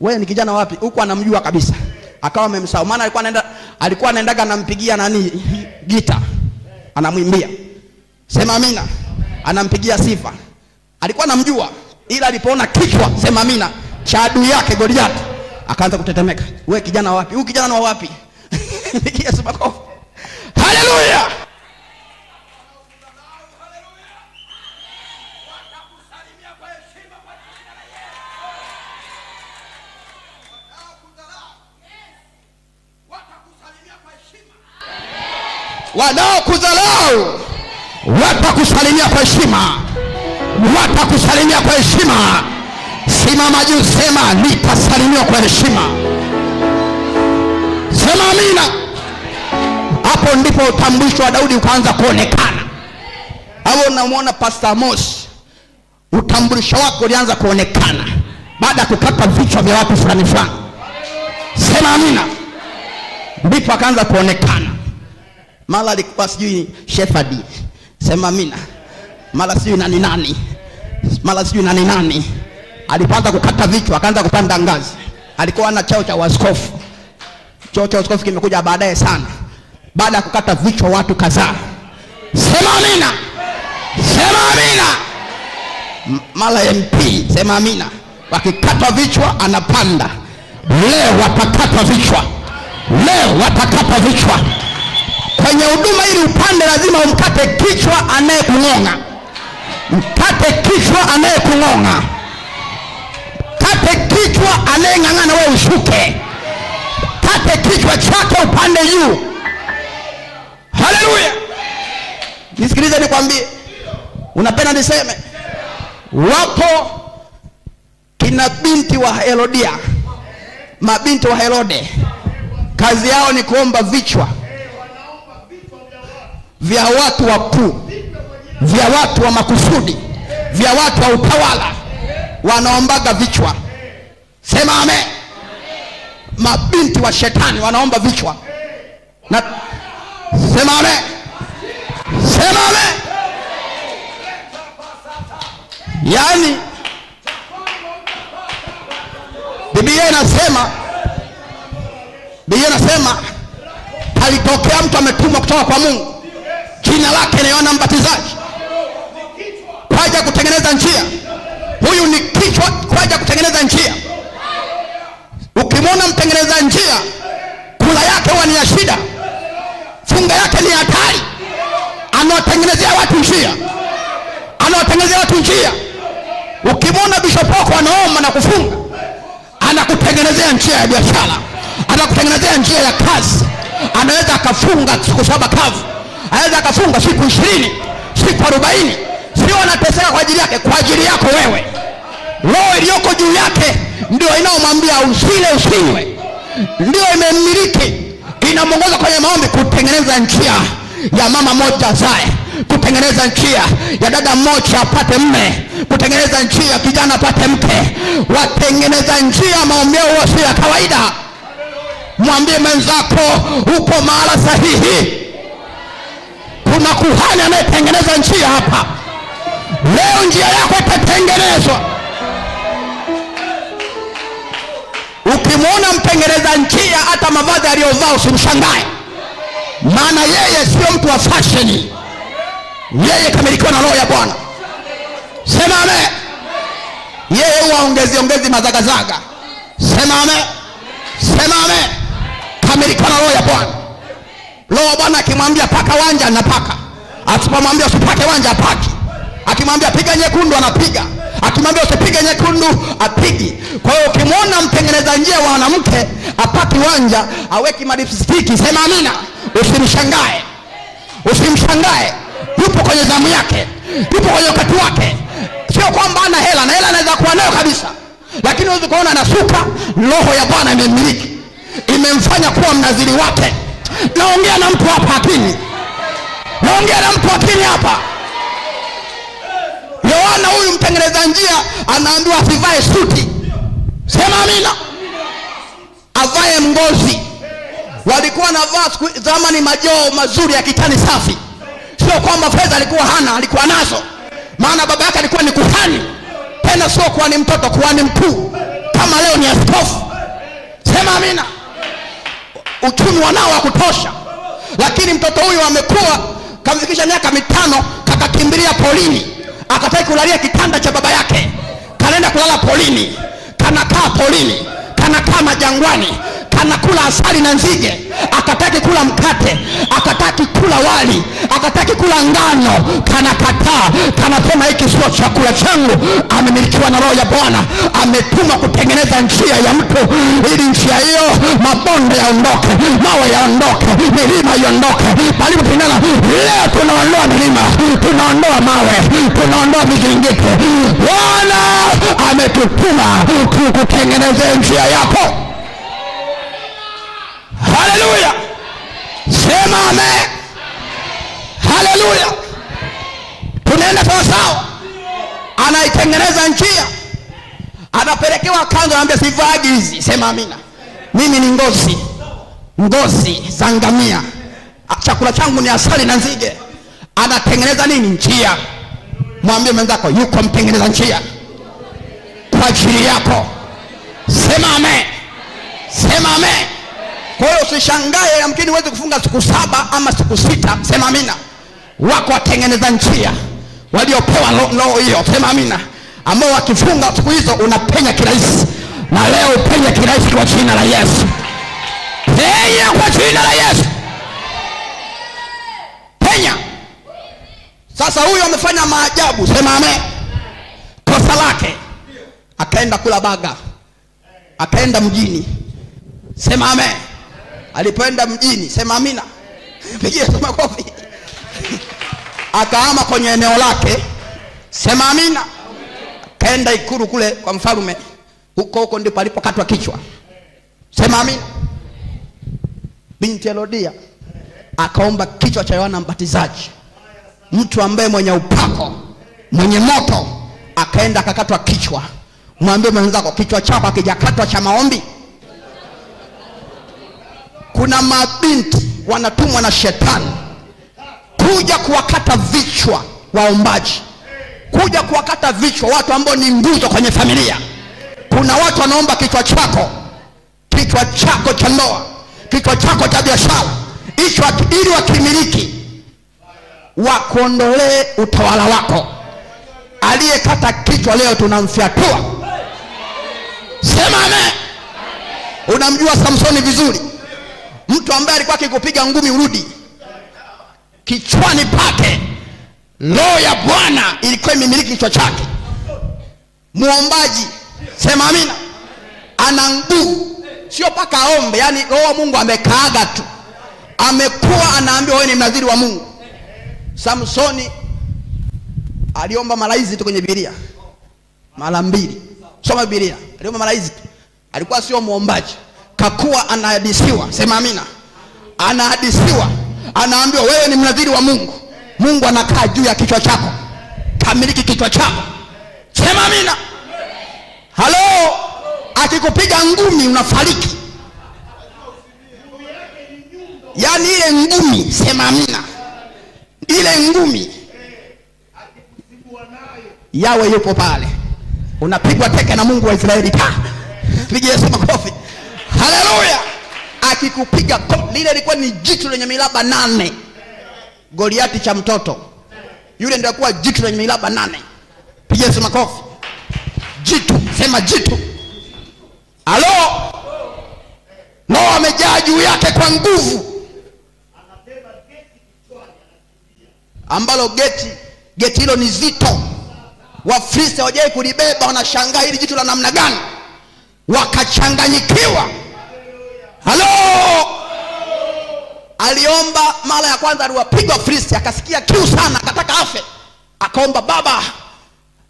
Wewe ni kijana wapi? Huko anamjua kabisa. Akawa amemsahau, maana alikuwa anaendaga anampigia gita. Anamwimbia. Sema amina. Anampigia sifa. Alikuwa anamjua, ila alipoona kichwa, sema amina, cha adui yake Goliati, akaanza kutetemeka. Wewe kijana wapi? Huyu kijana wa wapi? Pigia Yesu makofi. Haleluya. Wanaokudharau watakusalimia kwa heshima. Watakusalimia kwa heshima. Simama juu, sema nitasalimiwa kwa heshima. Sema amina. Hapo ndipo utambulisho wa Daudi ukaanza kuonekana. Hapo unamwona Pastor Amos, utambulisho wako ulianza kuonekana. baada ya kukata vichwa vya watu fulani fulani. Sema amina. Ndipo akaanza kuonekana, mara alikuwa sijui shepherd, sema amina, mara sijui nani, mara sijui nani. Alipoanza kukata vichwa akaanza kupanda ngazi. Alikuwa na cheo cha askofu. Cheo cha askofu kimekuja baadaye sana, baada ya kukata vichwa watu kadhaa. Sema amina. Sema amina. Mara MP, sema amina. Wakikata vichwa anapanda. Leo watakata vichwa. Leo watakata vichwa. Kwenye huduma ili upande lazima umkate kichwa anayekung'onga. Mkate kichwa anayekung'onga. Kate kichwa anayeng'ang'ana wewe ushuke. Kate kichwa chake upande juu. Haleluya. Nisikilize nikwambie. Unapenda niseme? Wapo kina binti wa Herodia, mabinti wa Herode. Kazi yao ni kuomba vichwa vya watu wakuu, vya watu wa makusudi, vya watu wa utawala. Wanaombaga vichwa. Sema amen. Mabinti wa shetani wanaomba vichwa. Na sema amen. Sema amen. Yaani Biblia inasema alitokea mtu ametumwa kutoka kwa Mungu, jina lake ni Yohana Mbatizaji, kwaja kutengeneza njia. Huyu ni kichwa kwaja kutengeneza njia. Ukimwona mtengeneza njia, kula yake huwa ni ya shida, funga yake ni hatari. Anawatengenezea watu njia, anawatengenezea watu njia. Ukimwona bishop wako anaomba na kufunga, anakutengenezea njia ya biashara, anakutengenezea njia ya kazi. Anaweza akafunga siku 7 kavu, anaweza akafunga siku 20, siku 40. Sio anateseka kwa ajili yake, kwa ajili yako wewe. Roho iliyoko juu yake ndio inaomwambia usile usinywe, ndio imemmiliki, inamwongoza kwenye maombi kutengeneza njia ya mama moja zae, kutengeneza njia ya dada mmoja apate mme, kutengeneza njia ya kijana apate mke. Watengeneza njia, maombi yao sio ya kawaida. Mwambie mwenzako upo mahala sahihi. Kuna kuhani anayetengeneza njia hapa. Leo njia yako itatengenezwa. Ukimwona mtengeneza njia, hata mavazi aliyovaa usimshangae, maana yeye sio mtu wa fashion. Yeye kamilikiwa na Roho ya Bwana. Sema amen. Yeye huwa ongezi mazagazaga. Sema amen. Sema amen. Kamilikiwa na Roho ya Bwana. Roho ya Bwana akimwambia paka wanja anapaka, asipomwambia usipake wanja apaki. Akimwambia piga nyekundu anapiga, akimwambia usipige nyekundu apigi. Kwa hiyo ukimwona mtengeneza njia wa mwanamke apaki wanja, aweki malipstiki, sema amina. Usimshangae. Usimshangae. Yupo kwenye zamu yake, yupo kwenye wakati wake. Sio kwamba ana hela, na hela anaweza kuwa nayo kabisa, lakini unaweza kuona anasuka. Roho ya Bwana imemmiliki, imemfanya kuwa mnaziri wake. Naongea na mtu hapa akini, naongea na mtu akini hapa. Yohana huyu mtengeneza njia anaambiwa asivae suti. Sema amina. Avae ngozi. Walikuwa navaa zamani majoo mazuri ya kitani safi. Sio kwamba fedha alikuwa hana, alikuwa nazo, maana baba yake alikuwa ni kuhani. Tena sio kuwa ni mtoto, kuwa ni mkuu, kama leo ni askofu. Sema amina. Uchumi wanao wa kutosha. Lakini mtoto huyu amekuwa, kamfikisha miaka 5, kakakimbilia polini. Akataka kulalia kitanda cha baba yake, kanaenda kulala polini, kanakaa polini, kanakaa majangwani, kanakula asali na nzige. Akataki kula mkate, akataki kula wali, akataki kula ngano, kanakataa. Kanasema hiki sio chakula changu. Amemilikiwa na Roho ya Bwana, ametumwa kutengeneza njia ya mtu, ili njia hiyo mabonde yaondoke, mawe yaondoke, milima iondoke. Palipopindana leo tunaondoa milima, tunaondoa mawe, tunaondoa vizingiti. Bwana ametutuma kukutengenezea njia yako. Haleluya. Sema amen. Haleluya. Tunaenda sawa sawa. Anaitengeneza njia, Anapelekewa kanzu, anambia sivagi hizi. Sema amina. Mimi ni ngozi za ngamia, chakula changu ni asali na nzige. Anatengeneza nini? Njia. Mwambie mwenzako, yuko mtengeneza njia kwa ajili yako. Sema amen. Sema amen. Kwa hiyo usishangae yamkini uweze kufunga siku 7 ama siku 6. Sema amina. Wako watengeneza njia waliopewa roho hiyo. Sema amina. Ambao wakifunga siku hizo unapenya kirahisi. Na leo upenya kirahisi kwa jina la Yesu. Penya kwa jina la Yesu. Penya. Sasa huyo amefanya maajabu. Sema amen. Kosa lake, akaenda kula baga, akaenda mjini. Sema amen. Alipoenda mjini, sema amina. Pigia sema kofi. Akaama kwenye eneo lake. Sema amina. Kaenda ikulu kule kwa mfalme. Huko ndipo alipokatwa kichwa. Sema amina. Binti Herodia akaomba kichwa cha Yohana Mbatizaji, mtu ambaye mwenye upako, mwenye moto. Akaenda akakatwa kichwa. Mwambie mwenzako, kichwa chako hakijakatwa cha maombi. Kuna mabinti wanatumwa na shetani kuja kuwakata vichwa waombaji, kuja kuwakata vichwa watu ambao ni nguzo kwenye familia. Kuna watu wanaomba kichwa chako cha ndoa, kichwa chako cha biashara, ili wakimiliki, wakuondolee utawala wako. Aliyekata kichwa leo tunamfyatua. Sema amen. Unamjua Samsoni vizuri, mtu ambaye alikuwa akikupiga ngumi urudi. Kichwani pake roho ya Bwana ilikuwa imemiliki kichwa chake. Muombaji, sema amina, ana nguvu, sio paka aombe. Yani roho wa Mungu amekaaga tu, amekuwa anaambiwa wewe ni mnadhiri wa Mungu. Samsoni aliomba mara hizi tu kwenye Biblia mara 2. Soma Biblia, aliomba mara hizi tu. Alikuwa sio muombaji, kakuwa anahadisiwa. Sema amina. Anahadisiwa, anaambiwa wewe ni mnadhiri wa Mungu. Mungu anakaa juu ya kichwa chako, kamiliki kichwa chako. Sema amina. Halo, akikupiga ngumi unafariki. Yani ile ngumi, sema amina, ile ngumi Yawe yupo pale. Unapigwa teke na Mungu wa Israeli. Pigia Yesu makofi. Haleluya. Akikupiga lile lilikuwa ni jitu lenye miraba 8. Goliati cha mtoto. Yule ndio alikuwa jitu lenye miraba 8. Pigia Yesu makofi. Jitu, sema jitu. Halo. Roho amejaa juu yake kwa nguvu. Anabeba geti kichwani anakimbia. Ambalo geti hilo ni zito. Wafilisti hawajai kulibeba, wanashangaa hili jitu la namna gani? Wakachanganyikiwa. Halo. Aliomba mara ya kwanza, aliwapiga Wafilisti, akasikia kiu sana, akataka afe. Akaomba, Baba,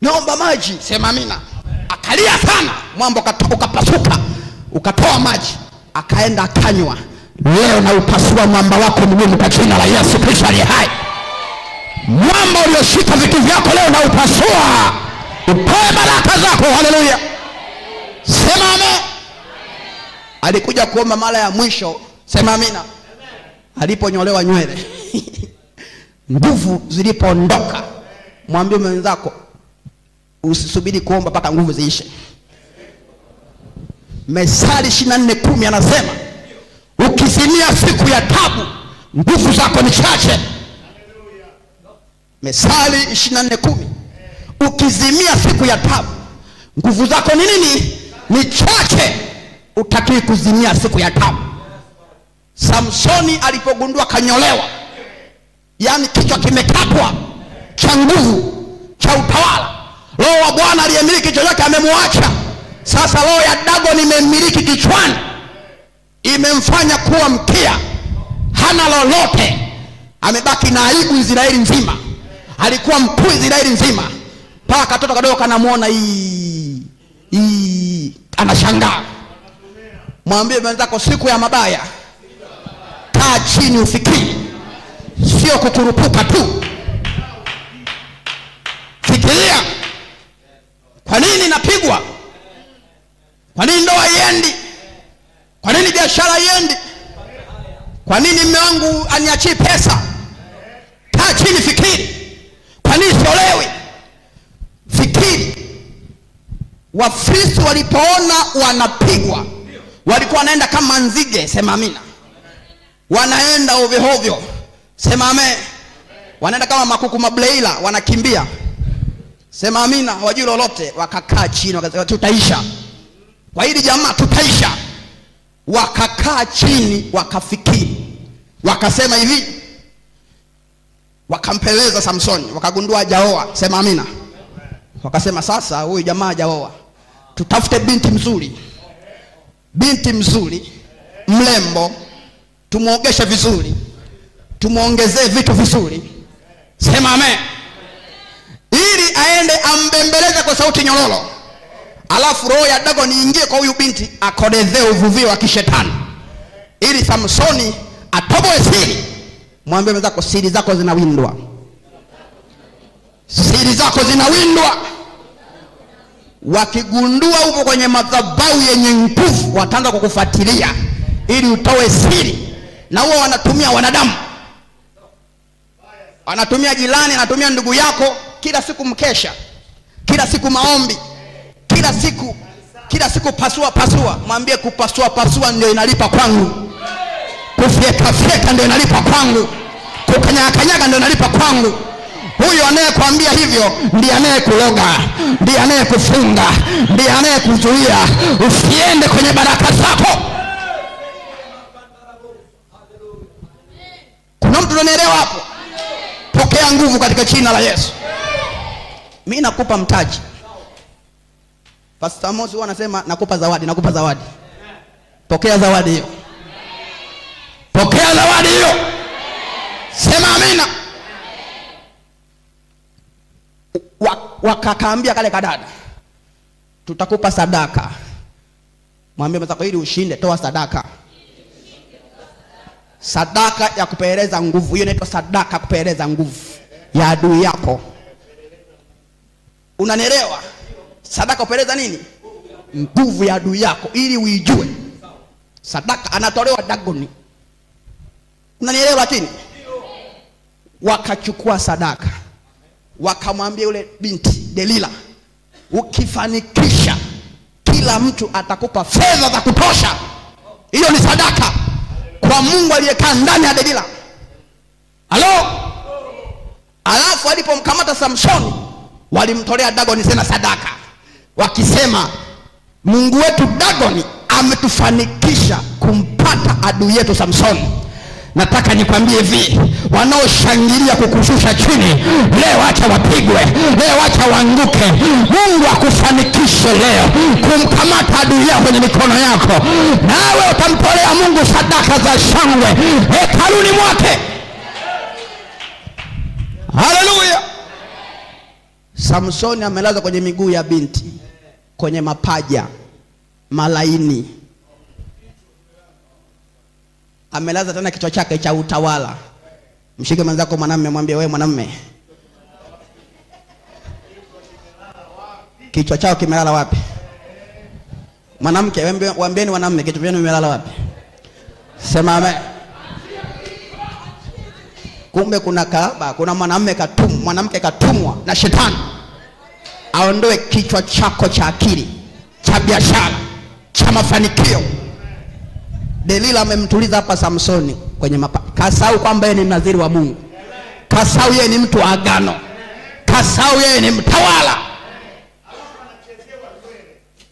naomba maji. Sema amina. Akalia sana, mwamba ukapasuka, ukatoa maji, akaenda akanywa. Leo na upasua mwamba wako mgumu kwa jina la Yesu Kristo aliye hai. Mwamba ulioshika vitu vyako leo na upasua, upoe baraka zako. Haleluya. Sema amen. Alikuja kuomba mara ya mwisho. Sema amina. Aliponyolewa nywele nguvu zilipoondoka. Mwambie mwenzako, usisubiri kuomba mpaka nguvu ziishe. Methali 24:10 anasema, ukizimia siku ya taabu, nguvu zako ni chache. Methali 24:10. Ukizimia siku ya taabu, nguvu zako ni nini? Ni chache. Utakiwi kuzimia siku ya taabu. Samsoni alipogundua kanyolewa, yani kichwa kimekatwa cha nguvu, cha utawala, roho wa Bwana aliyemiliki kichwa chake amemwacha. Sasa roho ya Dagoni imemiliki kichwani, imemfanya kuwa mkia, hana lolote. Amebaki na aibu Israeli nzima. Alikuwa mkuu Israeli nzima, mpaka katoto kadogo kanamuona anashangaa. Mwambie mwenzako, siku ya mabaya kaa chini ufikiri, sio kukurupuka tu. Fikiria, kwa nini napigwa? Kwa nini ndoa haiendi? Kwa nini biashara haiendi? Kwa nini mume wangu aniachie pesa? Kaa chini, fikiri. Kwa nini siolewi? Fikiri. Wafristo walipoona wanapigwa, walikuwa wanaenda kama nzige, sema amina. Wanaenda ovyo ovyo, sema amen. Wanaenda kama makuku mableila, wanakimbia, sema amina. Hawajui lolote. Wakakaa chini wakasema tutaisha kwa hili jamaa, tutaisha. Wakakaa chini wakafikiri, wakasema hivi, wakampeleza Samsoni, wakagundua hajaoa, sema amina. Wakasema sasa huyu jamaa hajaoa, tutafute binti mzuri, binti mzuri mlembo, tumuogeshe vizuri, tumuongezee vitu vizuri, sema amen, ili aende ambembeleze kwa sauti nyororo, alafu roho ya Dagoni ingie kwa huyu binti, akodezee uvuvio wa kishetani, ili Samsoni atoboe siri. Mwambie mwenzako, siri zako zinawindwa, siri zako zinawindwa. Wakigundua upo kwenye madhabahu yenye nguvu, wataanza kukufuatilia ili utoe siri. Na huwa wanatumia wanadamu, wanatumia jirani, wanatumia ndugu yako. Kila siku mkesha, kila siku maombi, kila siku pasua. Mwambie kupasua ndio inalipa kwangu, kufyeka ndio inalipa kwangu, kukanyaga ndio inalipa kwangu. Huyo anayekwambia hivyo ndiye anayekuloga, ndiye anayekufunga, ndiye anayekuzuia usiende kwenye baraka zako. Kuna mtu ananielewa hapo? Pokea nguvu katika jina la Yesu. Mimi nakupa mtaji. Pastor Amos huwa anasema nakupa zawadi, nakupa zawadi. Pokea zawadi hiyo. Pokea zawadi hiyo. Sema amina. Wakakaambia kale kadada, tutakupa sadaka. Mwambie mzako, ili ushinde toa sadaka. Sadaka ya kupeleza nguvu. Hiyo inaitwa sadaka kupeleza nguvu ya adui yako. Unanielewa? Sadaka kupeleza nini? Nguvu ya adui yako, ili uijue. Sadaka anatolewa Dagoni. Unanielewa? Lakini wakachukua sadaka, wakamwambia yule binti Delila, ukifanikisha kila mtu atakupa fedha za kutosha. Hiyo ni sadaka kwa Mungu aliyekaa ndani ya Delila. Halo? Alafu walipomkamata Samsoni, walimtolea Dagoni tena sadaka, wakisema Mungu wetu Dagoni ametufanikisha kumpata adui yetu Samsoni. Nataka nikwambie hivi, wanaoshangilia kukushusha chini leo acha wapigwe, leo acha waanguke. Mungu akufanikishe leo kumkamata adui yako kwenye mikono yako, nawe utamtolea Mungu sadaka za shangwe hekaluni mwake. Haleluya! Samsoni amelazwa kwenye miguu ya binti, kwenye mapaja malaini. Amelaza tena kichwa chake cha utawala. Mshike mwenzako mwanamume, mwambie wewe mwanamume, kichwa chao kimelala wapi? Mwanamke, waambieni mwanamume, kichwa chenu kimelala wapi? Sema amen. Kumbe kuna kaaba, kuna mwanamke katumwa na shetani aondoe kichwa chako cha akili, cha biashara, cha mafanikio. Delila amemtuliza hapa Samsoni kwenye kasau kwamba yeye ni mnadhiri wa Mungu. Kasau yeye ni mtu wa agano. Kasau yeye ni mtawala.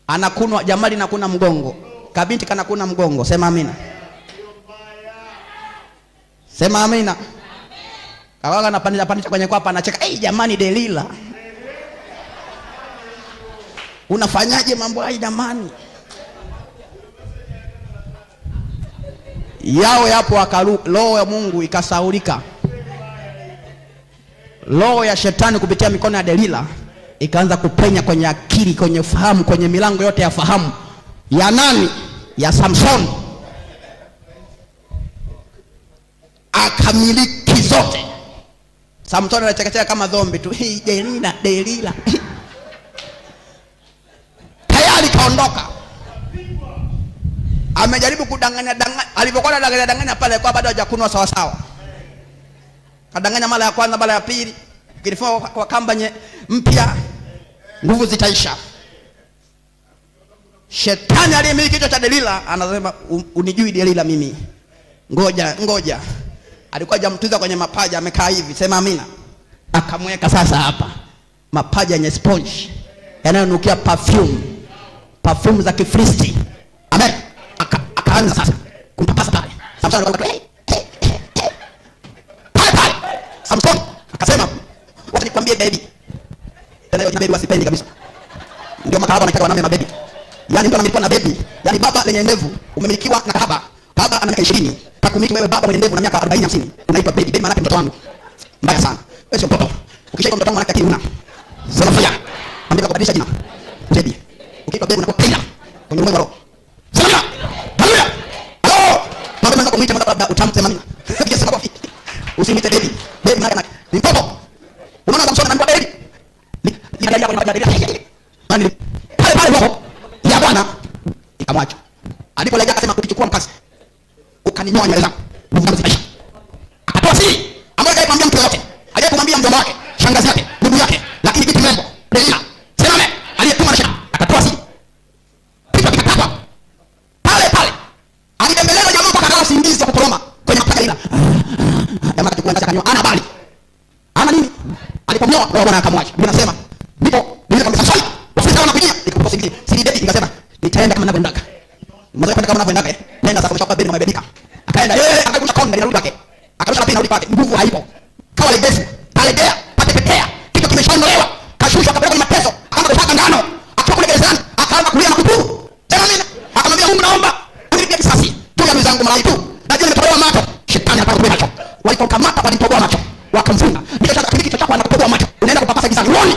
Anakunwa jamali na kuna mgongo. Kabinti kana kuna mgongo. Sema amina. Sema amina. Kawaga anapandisha kwenye kwapa, anacheka. Jamani Delila, unafanyaje mambo haya jamani? Yao yapo roho ya Mungu ikasaulika. Roho ya shetani kupitia mikono ya Delila ikaanza kupenya kwenye akili, kwenye fahamu, kwenye milango yote ya fahamu ya nani? Ya Samson. Akamiliki zote. Samson anachekacheka kama dhombi tu. Delila. Tayari kaondoka. amejaribu kudanganya alipokuwa anadanganya pale kwa bado hajakunwa sawa sawa. Kadanganya mara ya kwanza, mara ya pili, ukilifunga kwa kamba mpya nguvu zitaisha. Shetani aliyemiliki kichwa cha Delila anasema unijui Delila mimi. Ngoja. Alikuwa hajamtuza kwenye mapaja, amekaa hivi, sema amina. Akamweka sasa hapa. Mapaja yenye sponge yanayonukia perfume za Kifilisti. Amen. Akaanza sasa kumpapasa pale. Samson akasema wacha nikwambie baby. Tena hiyo baby wasipendi kabisa. Ndio makahaba anataka wanaume mabebi. Yaani mtu anamiliki na baby. Yaani baba lenye ndevu umemilikiwa na kahaba. Baba ana miaka 20. Takumiliki wewe baba mwenye ndevu na miaka 40 50. Unaitwa baby. Baby maana yake mtoto wangu. Mbaya sana. Wewe sio mtoto. Ukishaitwa mtoto wangu maana yake una. Sema fanya. Ambia kubadilisha jina. Baby. Ukiitwa baby unakuwa Taylor. Kwenye ulimwengu wa roho. Sema. Haleluya. Hello. Mama mwanzo kumuita labda utamsema mimi. Ukisema kwa fiki. Usimite baby. Baby maana yake ni mtoto. Unaona kama msona na baby. Ni ndio yako na baby. Nani? Pale roho ya Bwana ikamwacha. Alipolegea akasema ukichukua mkasi ukaninyoa nywele zangu. Nguvu zinaisha. Akatoa siri ambayo hajaimwambia mtu yote. Hajakumwambia mjomba wake, shangazi yake, ndugu yake, lakini kitu membo. Delila. Sema ame aliyetuma na shetani. Akatoa siri. Kitu kikakatwa. Pale. Alibembeleza jamaa mpaka akawa usingizi wa kukoroma kwenye mapaja ila. Jamaa akachukua ndasa kanyoa. Ana bali. Ana nini? Alipomnyoa roho Bwana akamwacha. Biblia inasema ndipo nikamwambia swali. Wafika wanakujia nikakupa usingizi. Siri baby nikasema nitaenda kama ninavyoenda. Mmoja kwenda kama ninavyoenda. Nenda sasa umeshakuwa baby umebebika. Akaenda yeye akakuta konde linarudi kwake. Akarusha pina rudi kwake. Nguvu haipo. Kawa legevu. Kalegea, patepetea. Kitu kimeshaondolewa. Kashushwa akapeleka kwenye mateso. Akaanza kushaka ngano. Akawa kule gerezani. Akaanza kulia makutu. Tena mimi akamwambia Mungu naomba unipe kisasi. Tu ya mizangu mara tu. Najua nimetolewa macho. Shetani anataka kutoa macho. Walipokamata walitoboa macho. Wakamfunga. Ndio sasa kipindi chako anakutoboa macho. Unaenda kupapasa giza rohoni.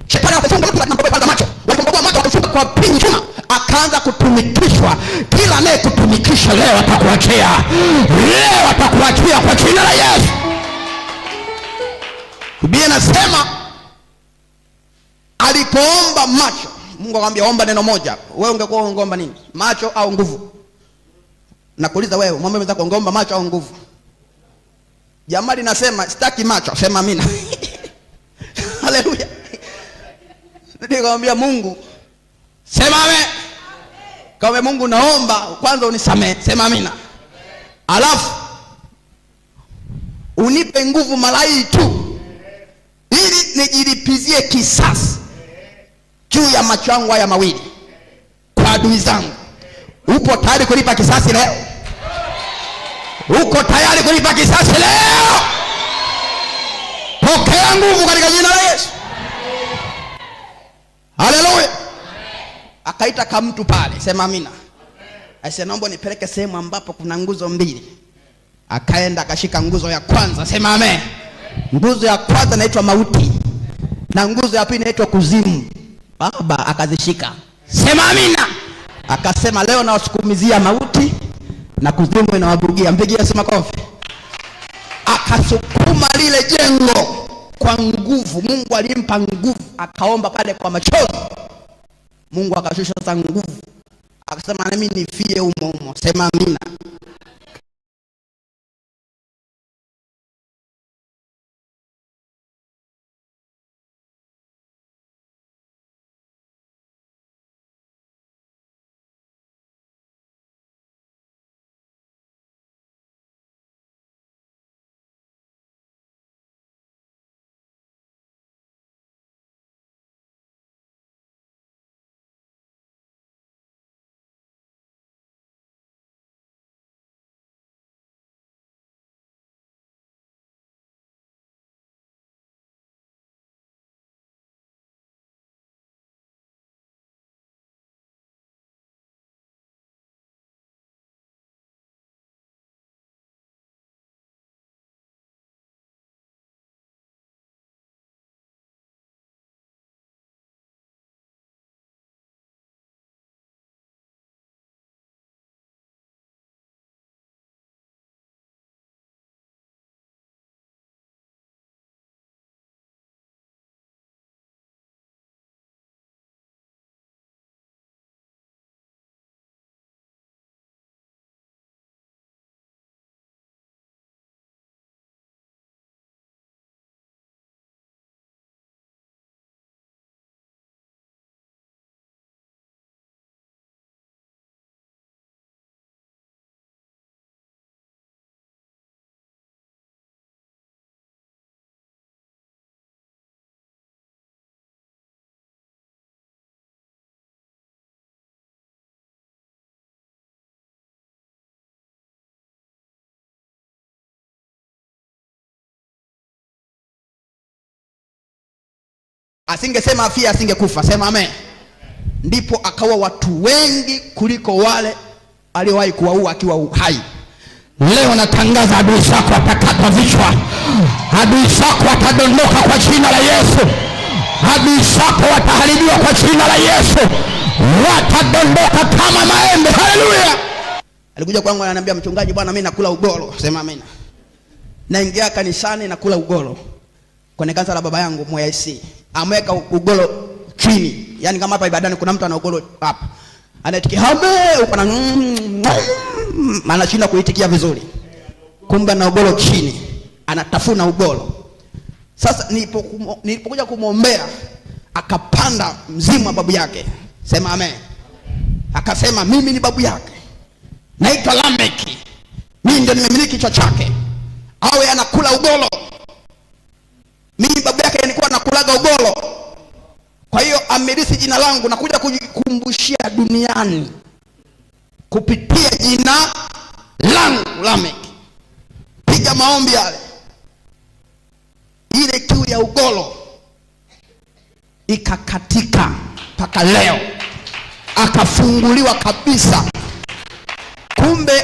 Shetani akafunga mtu akamtoboa macho. Walipotoboa macho wakafunga kwa pingu chuma. Akaanza kutumikishwa. Kila anayekutumikisha leo atakuachia. Leo atakuachia kwa jina la Yesu. Biblia inasema alipoomba macho, Mungu akamwambia omba neno moja. Wewe ungekuwa ungeomba nini? Macho au nguvu? Nakuuliza wewe, mwambie mwenzako ungeomba macho au nguvu? Jamaa linasema sitaki macho, sema amina. Haleluya. Nikamwambia Mungu, sema amen. Kama Mungu naomba kwanza unisamee, sema amina. Alafu unipe nguvu mara hii tu ili nijilipizie kisasi juu ya macho yangu haya mawili kwa adui zangu. Upo tayari kulipa kisasi leo? Uko tayari kulipa kisasi leo? Pokea nguvu katika jina la Yesu. Haleluya. Akaita kama mtu pale, sema amina. Aisha naomba nipeleke sehemu ambapo kuna nguzo mbili. Akaenda akashika nguzo ya kwanza, sema amen. Nguzo ya kwanza inaitwa mauti na nguzo ya pili inaitwa kuzimu. Baba akazishika, sema amina. Akasema leo nawasukumizia mauti na kuzimu inawabugia. Mpigie sema kofi. Akasukuma lile jengo kwa nguvu. Mungu alimpa nguvu. Akaomba pale kwa machozi. Mungu akashusha sasa nguvu. Akasema nami nifie humo. Sema amina. asingesema afia, asingekufa. Sema amen. Ndipo akaua watu wengi kuliko wale aliyowahi kuwaua akiwa hai. Leo natangaza adui zako watakatwa vichwa, adui zako watadondoka kwa jina la Yesu, adui zako wataharibiwa kwa jina la Yesu, watadondoka kama maembe. Haleluya. Alikuja kwangu ananiambia, mchungaji, bwana mimi nakula ugoro. Sema amina. Naingia kanisani nakula ugoro kwenye kanisa la baba yangu MYC. Ameweka ugoro chini. Yaani kama hapa ibadani kuna mtu ana ugoro hapa. Anaitikia hame, uko na anashinda kuitikia vizuri. Kumbe na ugoro chini. Anatafuna ugoro. Sasa nilipokuja kumwombea, akapanda mzimu wa babu yake. Sema amen. Akasema mimi ni babu yake, naitwa Lameki, mimi ndio nimemiliki kichwa chake, awe anakula ugoro. Mimi babu yake nilikuwa nakulaga ugoro, kwa hiyo amerithi jina langu na kuja kujikumbushia duniani kupitia jina langu Lameki. Piga maombi yale, ile kiu ya ugoro ikakatika mpaka leo, akafunguliwa kabisa. Kumbe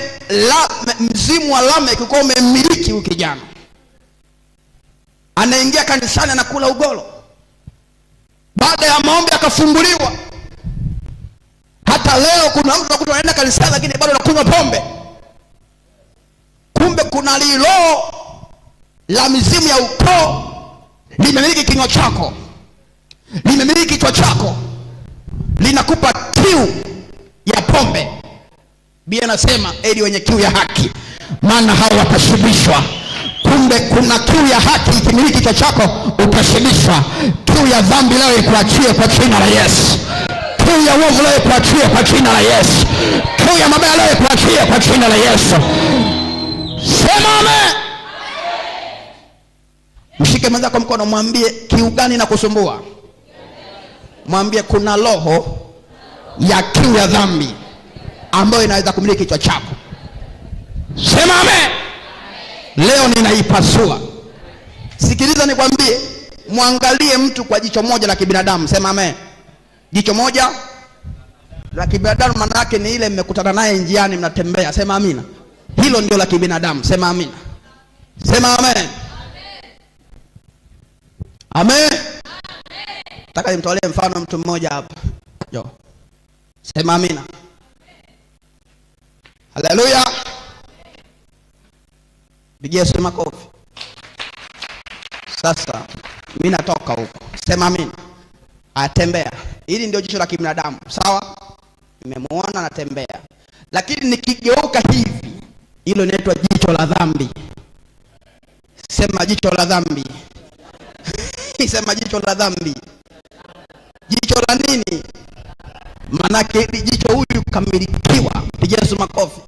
mzimu wa Lameki uko umemiliki huyu kijana. Anaingia kanisani anakula ugoro. Baada ya maombi akafunguliwa. Hata leo kuna mtu anakuta anaenda kanisani lakini bado anakunywa pombe. Kumbe kuna lilo la mizimu ya ukoo limemiliki kinywa chako, limemiliki kichwa chako, linakupa kiu ya pombe. Biblia inasema eli wenye kiu ya haki, maana hao watashibishwa. Kumbe kuna kiu ya haki ikimiliki kichwa chako, utashibishwa. Kiu ya dhambi leo ikuachie kwa jina la Yesu. Kiu ya uovu leo ikuachie kwa jina la Yesu. Kiu ya mabaya leo ikuachie kwa jina la Yesu. Sema amen. Mshike mwenza kwa mkono, mwambie kiu gani na kusumbua. Mwambie kuna roho ya kiu ya dhambi ambayo inaweza kumiliki kichwa chako. Sema amen. Leo ninaipasua. Sikiliza nikwambie, muangalie mtu kwa jicho moja la kibinadamu. Sema amen. Jicho moja la kibinadamu maana yake ni ile mmekutana naye njiani mnatembea. Sema amina. Hilo ndio la kibinadamu. Sema amina. Sema amen. Amen. Nataka nimtolee mfano mtu mmoja hapa. Jo. Sema amina. Haleluya. Pigia Yesu makofi. Sasa mimi natoka huko. Sema amina. Atembea. Hili ndio jicho la kibinadamu. Sawa? Nimemuona anatembea. Lakini nikigeuka hivi, hilo inaitwa jicho la dhambi. Sema jicho la dhambi. Sema jicho la dhambi. Jicho la nini? Manake jicho huyu kamilikiwa. Pigia Yesu makofi.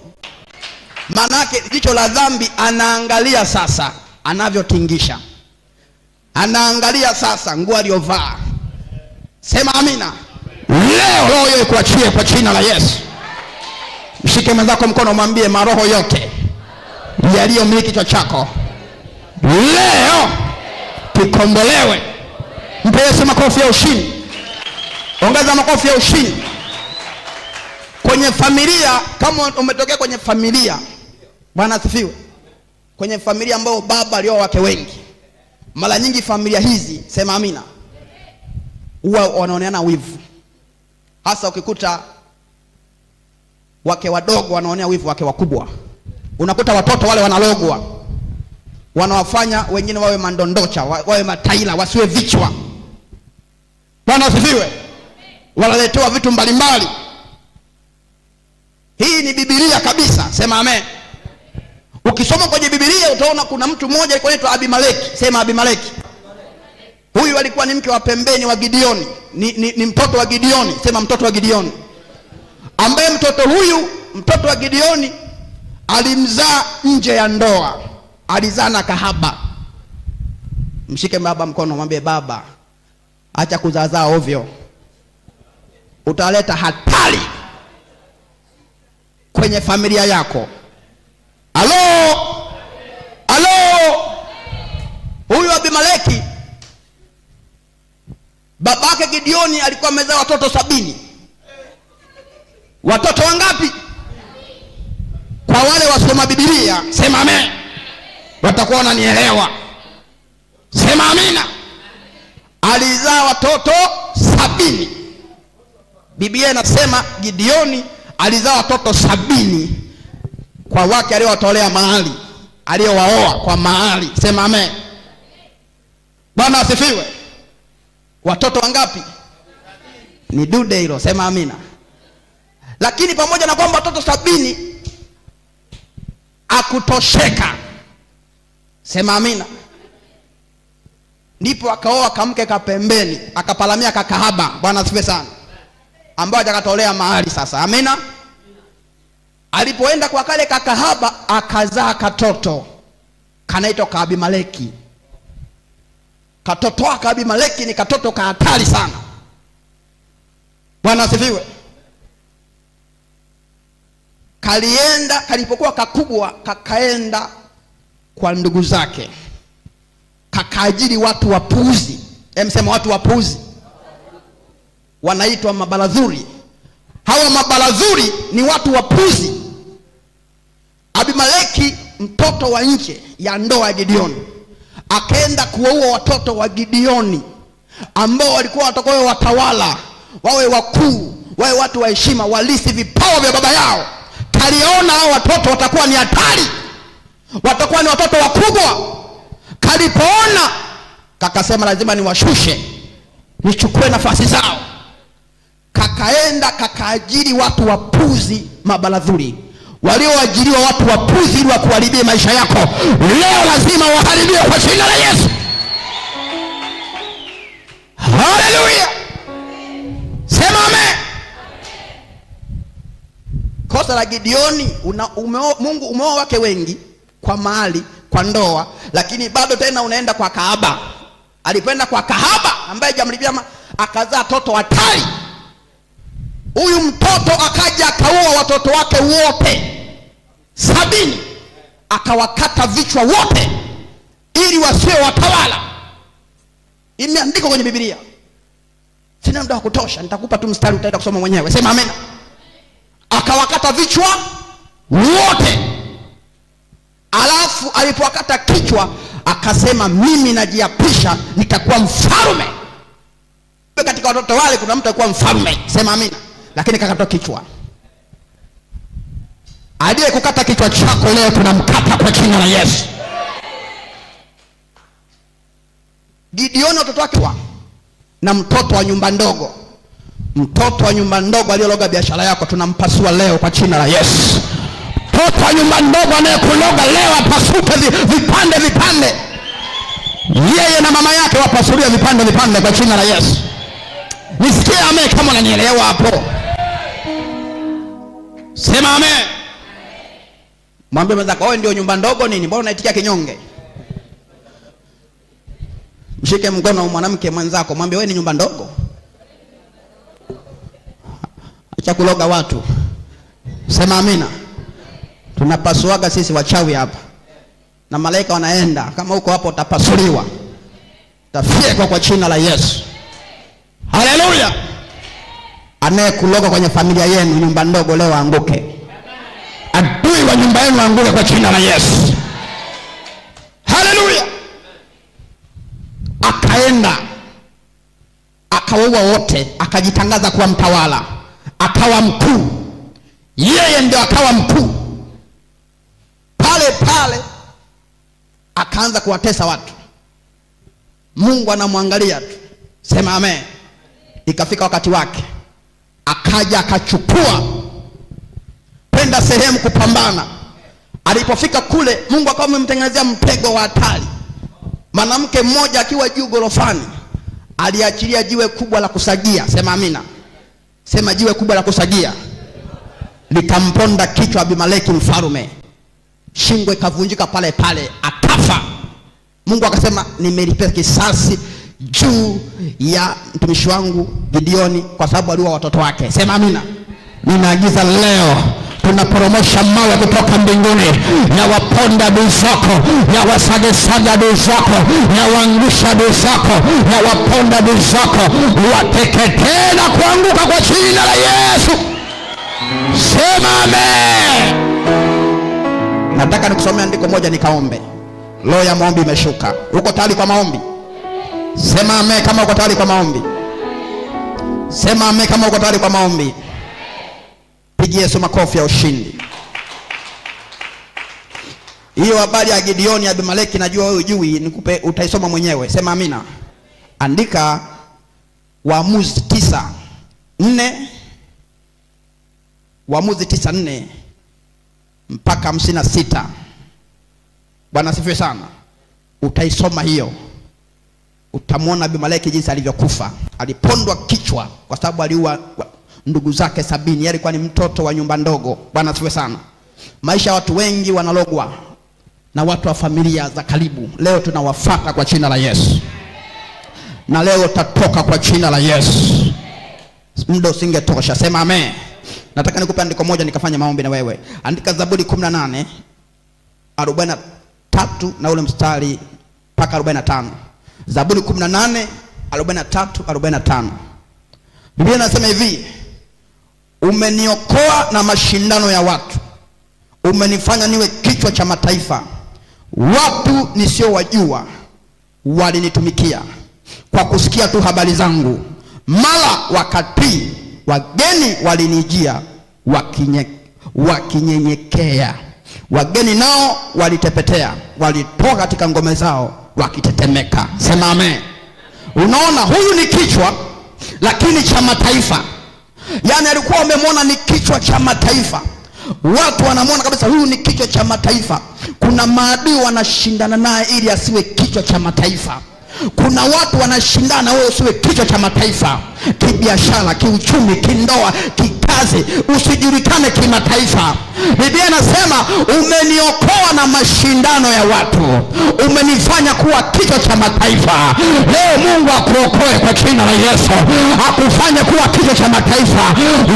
Manake jicho la dhambi anaangalia sasa anavyotingisha. Anaangalia sasa nguo aliyovaa. Sema amina. Leo roho hiyo ikuachie kwa jina la Yesu. Mshike mwenzako mkono, mwambie maroho yote yaliyomiliki kichwa chako leo kikombolewe. Mpe Yesu makofi ya ushindi. Ongeza makofi ya ushindi. Kwenye familia, kama umetokea kwenye familia, Bwana asifiwe, kwenye familia ambao baba alioa wake wengi, mara nyingi familia hizi, sema amina, huwa wanaoneana wivu. Hasa ukikuta wake wadogo wanaonea wivu wake wakubwa. Unakuta watoto wale wanalogwa, wanawafanya wengine wawe mandondocha, wawe mataila, wasiwe vichwa. Bwana asifiwe. Wanaletewa vitu mbalimbali. Hii ni Biblia kabisa. Sema amen. Ukisoma kwenye Biblia utaona kuna mtu mmoja alikuwa anaitwa Abimeleki. Sema Abimeleki. Huyu alikuwa ni mke wa pembeni wa Gideoni. Ni mtoto wa Gideoni. Sema mtoto wa Gideoni. Ambaye mtoto wa Gideoni alimzaa nje ya ndoa. Alizaa na kahaba. Mshike baba mkono, mwambie baba, acha kuzaa ovyo. Utaleta hatari kwenye familia yako. Halo? Halo? Huyu Abimeleki Babake Gideoni alikuwa amezaa watoto 70. Watoto wangapi? Kwa wale wasoma Biblia, sema amen, watakuwa wananielewa. Sema amina. Alizaa watoto 70. Biblia inasema Gideoni alizaa watoto 70 kwa wake aliowatolea mahali, aliowaoa kwa mahali. Sema amen. Bwana asifiwe. Watoto wangapi? Ni dude hilo. Sema amina. Lakini pamoja na kwamba watoto 70 akutosheka. Sema amina. Ndipo akaoa kamke kapembeni, akapalamia kakahaba. Bwana asifiwe sana. Ambao atakatolea mahali sasa. Amina. Alipoenda kwa kale kakahaba akazaa katoto kanaitwa Abimeleki. Katoto wa Abimeleki ni katoto ka hatari sana. Bwana asifiwe. Kalienda, kalipokuwa kakubwa, kakaenda kwa ndugu zake, kakaajiri watu wapuzi. Msema watu wapuzi, wanaitwa mabaladhuri. Hawa mabaladhuri ni watu wapuzi. Abimeleki, mtoto wa nje ya ndoa ya Gideoni, akaenda kuwaua watoto wa Gideoni ambao walikuwa watakuwa watawala, wawe wakuu, wawe watu wa heshima, walisi vipawa vya baba yao. Kaliona hao watoto watakuwa ni hatari, watakuwa ni watoto wakubwa. Kalipoona kakasema lazima niwashushe, nichukue nafasi zao. Kakaenda kakaajiri watu wapuzi, mabaladhuri, walioajiriwa watu wapuzi ili wakuharibie maisha yako. Leo lazima waharibiwe kwa jina la Yesu. Haleluya. Sema amen. Kosa la Gideoni, Mungu umeoa wake wengi kwa mahali, kwa ndoa, lakini bado tena unaenda kwa kahaba. Alipoenda kwa kahaba ambaye jamlibia akazaa toto hatari. Huyu mtoto akaja akaua watoto wake wote 70, akawakata vichwa wote ili wasiwe watawala. Imeandikwa kwenye Biblia. Sina muda wa kutosha, nitakupa tu mstari utaenda kusoma mwenyewe. Sema amen. Akawakata vichwa wote. Alafu alipowakata kichwa akasema mimi najiapisha nitakuwa mfalme. Katika watoto wale kuna mtu alikuwa mfalme. Sema amina. Lakini kakatoa kichwa. Aliye kukata kichwa chako leo tunamkata kwa jina la Yesu. Gideoni watoto wake na mtoto wa nyumba ndogo. Mtoto wa nyumba ndogo aliyologa biashara yako tunampasua leo kwa jina la Yesu. Mtoto wa nyumba ndogo anayekuloga leo apasuke vipande vipande. Yeye na mama yake wapasulia vipande vipande kwa jina la Yesu. Nisikie amen kama unanielewa hapo. Sema amen. Mwambie mwenzako wewe ndio nyumba ndogo nini? Mbona unaitikia kinyonge? Mshike mkono mwanamke mwenzako, mwambie wewe ni nyumba ndogo. Acha kuloga watu. Sema amina. Tunapasuaga sisi wachawi hapa. Na malaika wanaenda, kama uko hapo utapasuliwa. Utafyekwa kwa jina la Yesu. Haleluya. Anayekuloga kwenye familia yenu nyumba ndogo leo anguke. Adui wa nyumba yenu anguke kwa jina la Yesu. Haleluya. Akaenda akawaua wote, akajitangaza kuwa mtawala, akawa mkuu. Yeye ndio akawa mkuu. Pale pale akaanza kuwatesa watu. Mungu anamwangalia tu. Sema amen. Ikafika wakati wake, akaja akachukua kwenda sehemu kupambana. Alipofika kule, Mungu akawa amemtengenezea mtego wa hatari. Mwanamke mmoja akiwa juu gorofani aliachilia jiwe kubwa la kusagia. Sema amina. Sema jiwe kubwa la kusagia. Likamponda kichwa Abimeleki mfalme. Shingo ikavunjika pale pale, akafa. Mungu akasema nimelipia kisasi juu ya mtumishi wangu Gideoni kwa sababu aliua watoto wake. Sema amina. Ninaagiza leo tunaporomosha mawe kutoka mbinguni, ya waponda adui zako, ya wasagesage adui zako, ya waangusha adui zako, ya waponda adui zako, wateketee na kuanguka kwa jina la Yesu. Sema amen. Nataka nikusomea andiko moja nikaombe. Roho ya maombi imeshuka. Uko tayari kwa maombi? Sema amen kama uko tayari kwa maombi. Sema amen kama uko tayari kwa maombi. Pigie Yesu makofi ya ushindi. Hiyo habari ya Gideoni ya Abimeleki najua wewe hujui, nikupe, utaisoma mwenyewe. Sema amina. Andika Waamuzi 9:4. Waamuzi 9:4 mpaka 56. Bwana asifiwe sana. Utaisoma hiyo. Utamwona Abimeleki jinsi alivyokufa. Alipondwa kichwa kwa sababu aliua ndugu zake 70. Yeye alikuwa ni mtoto wa nyumba ndogo. Bwana asifiwe sana. Maisha ya watu wengi wanalogwa na watu wa familia za karibu. Leo tunawafuata kwa jina la Yesu. Na leo utatoka kwa jina la Yesu. Muda usingetosha. Sema amen. Nataka nikupe andiko moja nikafanya maombi na wewe. Andika Zaburi 18:43 na ule mstari mpaka 45. Zaburi 18:43-45. Biblia inasema hivi: umeniokoa na mashindano ya watu, umenifanya niwe kichwa cha mataifa. Watu nisiowajua walinitumikia kwa kusikia tu habari zangu. Mara wakati wageni walinijia wakinyenyekea. Wageni nao walitepetea, walitoka katika ngome zao wakitetemeka. Sema amen. Unaona, huyu ni kichwa lakini cha mataifa. Yaani alikuwa umemwona ni kichwa cha mataifa. Watu wanamwona kabisa huyu ni kichwa cha mataifa. Kuna maadui wanashindana naye ili asiwe kichwa cha mataifa. Kuna watu wanashindana wewe usiwe kichwa cha mataifa, kibiashara, kiuchumi, kindoa, kikazi, usijulikane kimataifa. Biblia inasema umeniokoa na mashindano ya watu, umenifanya kuwa kichwa cha mataifa. Leo Mungu akuokoe kwa jina la Yesu, akufanye kuwa kichwa cha mataifa.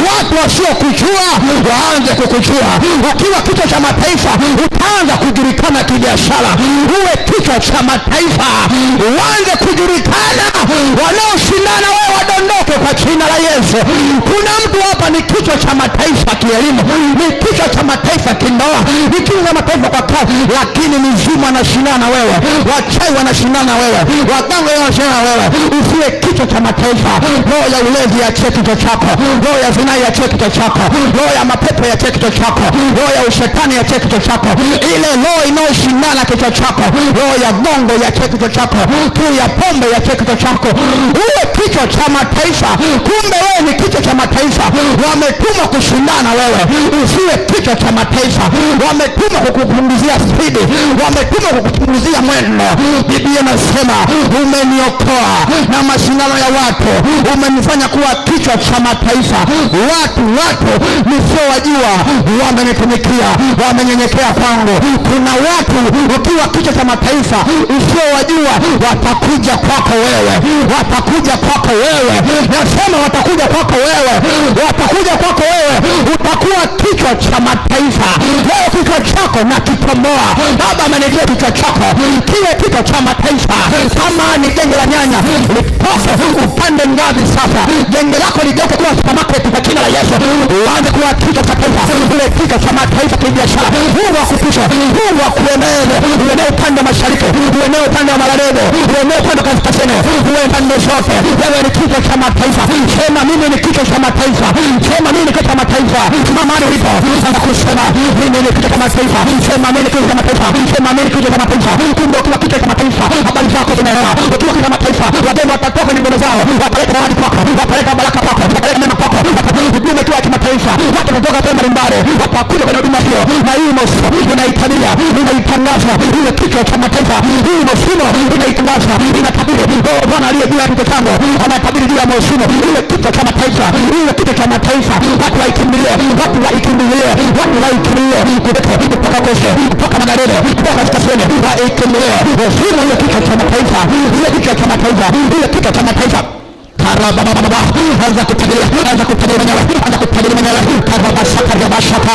Watu wasiokujua waanze kukujua. Ukiwa kichwa cha mataifa utaanza kujulikana kibiashara. Uwe kichwa cha mataifa, uanze kujulikana. Wanaoshindana wewe wadondoke kwa jina la Yesu. Kuna mtu hapa ni kichwa cha mataifa kielimu, ni kichwa cha mataifa kindoa, ni kichwa cha mataifa kwa kazi, lakini mizimu anashindana wewe, wachawi wanashindana wewe, waganga wanashindana wewe. Usiwe kichwa cha mataifa. Roho ya ulevi yaachie kichwa chako, roho ya zinaa yaachie kichwa chako, roho ya mapepo yaachie kichwa chako, roho ya ushetani yaachie kichwa chako. Ile roho inayoshindana kichwa chako, roho ya gongo yaachie kichwa chako, kiu ya pombe yaachie kichwa chako. Uwe kichwa cha mataifa. Kumbe wewe ni kichwa cha mataifa. Wametumwa kushindana wewe, usiwe kichwa cha mataifa. Wametumwa kukupunguzia spidi, wametumwa kukupunguzia mwendo. Biblia inasema umeniokoa na mashindano ya watu, umenifanya kuwa kichwa cha mataifa. Watu nisiowajua wamenitumikia, wamenyenyekea kwangu. Kuna watu ukiwa kichwa cha mataifa usiowajua watakuja kwako wewe, watakuja kwako wewe. Nasema watakuja kwako wewe, watakuja kwako wewe. Utakuwa kichwa cha mataifa. Leo kichwa chako na kipomoa. Baba amenijia kichwa chako kiwe kichwa cha mataifa. Kama ni genge la nyanya, lipoke upande ngazi sasa. Genge lako ligeuke kuwa supermarket kwa jina la Yesu. Uanze kuwa kichwa cha taifa, ule kichwa cha mataifa kibiashara. Mungu akupisha, Mungu akueneze. Uenee upande wa mashariki, uenee upande wa magharibi, uenee upande wa kaskazini, uenee upande zote. Wewe ni kichwa cha mataifa. Sema mimi ni kichwa cha mataifa. Sema mimi ni kichwa cha mataifa. Simama mahali ulipo, anza kusema mimi ni kichwa cha mataifa. Sema mimi ni kichwa cha mataifa. Sema mimi ni kichwa cha mataifa. Kumbe ukiwa kichwa cha mataifa, habari zako zinaelewa. Ukiwa kichwa cha mataifa, wageni watatoka kwenye mbele zao, wapeleke zawadi kwako, wapeleke baraka kwako, wapeleke mema kwako. Huduma ikiwa ya kimataifa, watu watatoka sehemu mbalimbali, watakuja kwenye huduma hiyo. Na hii mosi inaitabiria, inaitangaza ile kichwa cha mataifa. Hii mosi inaitangaza, inatabiri. Bwana aliye juu ya kichwa changu anatabiri juu ya mosi ile kichwa cha mataifa, ile kichwa cha mataifa. Watu waikimbilie, watu waikimbilie, watu waikimbilie kutoka Goshe, kutoka magharibi, kutoka kaskazini, waikimbilie mosi ile kichwa cha mataifa, ile kichwa cha mataifa, ile kichwa cha mataifa. Anza kutabiria mwenyewe, anza kutabiria mwenyewe. Karabashaka,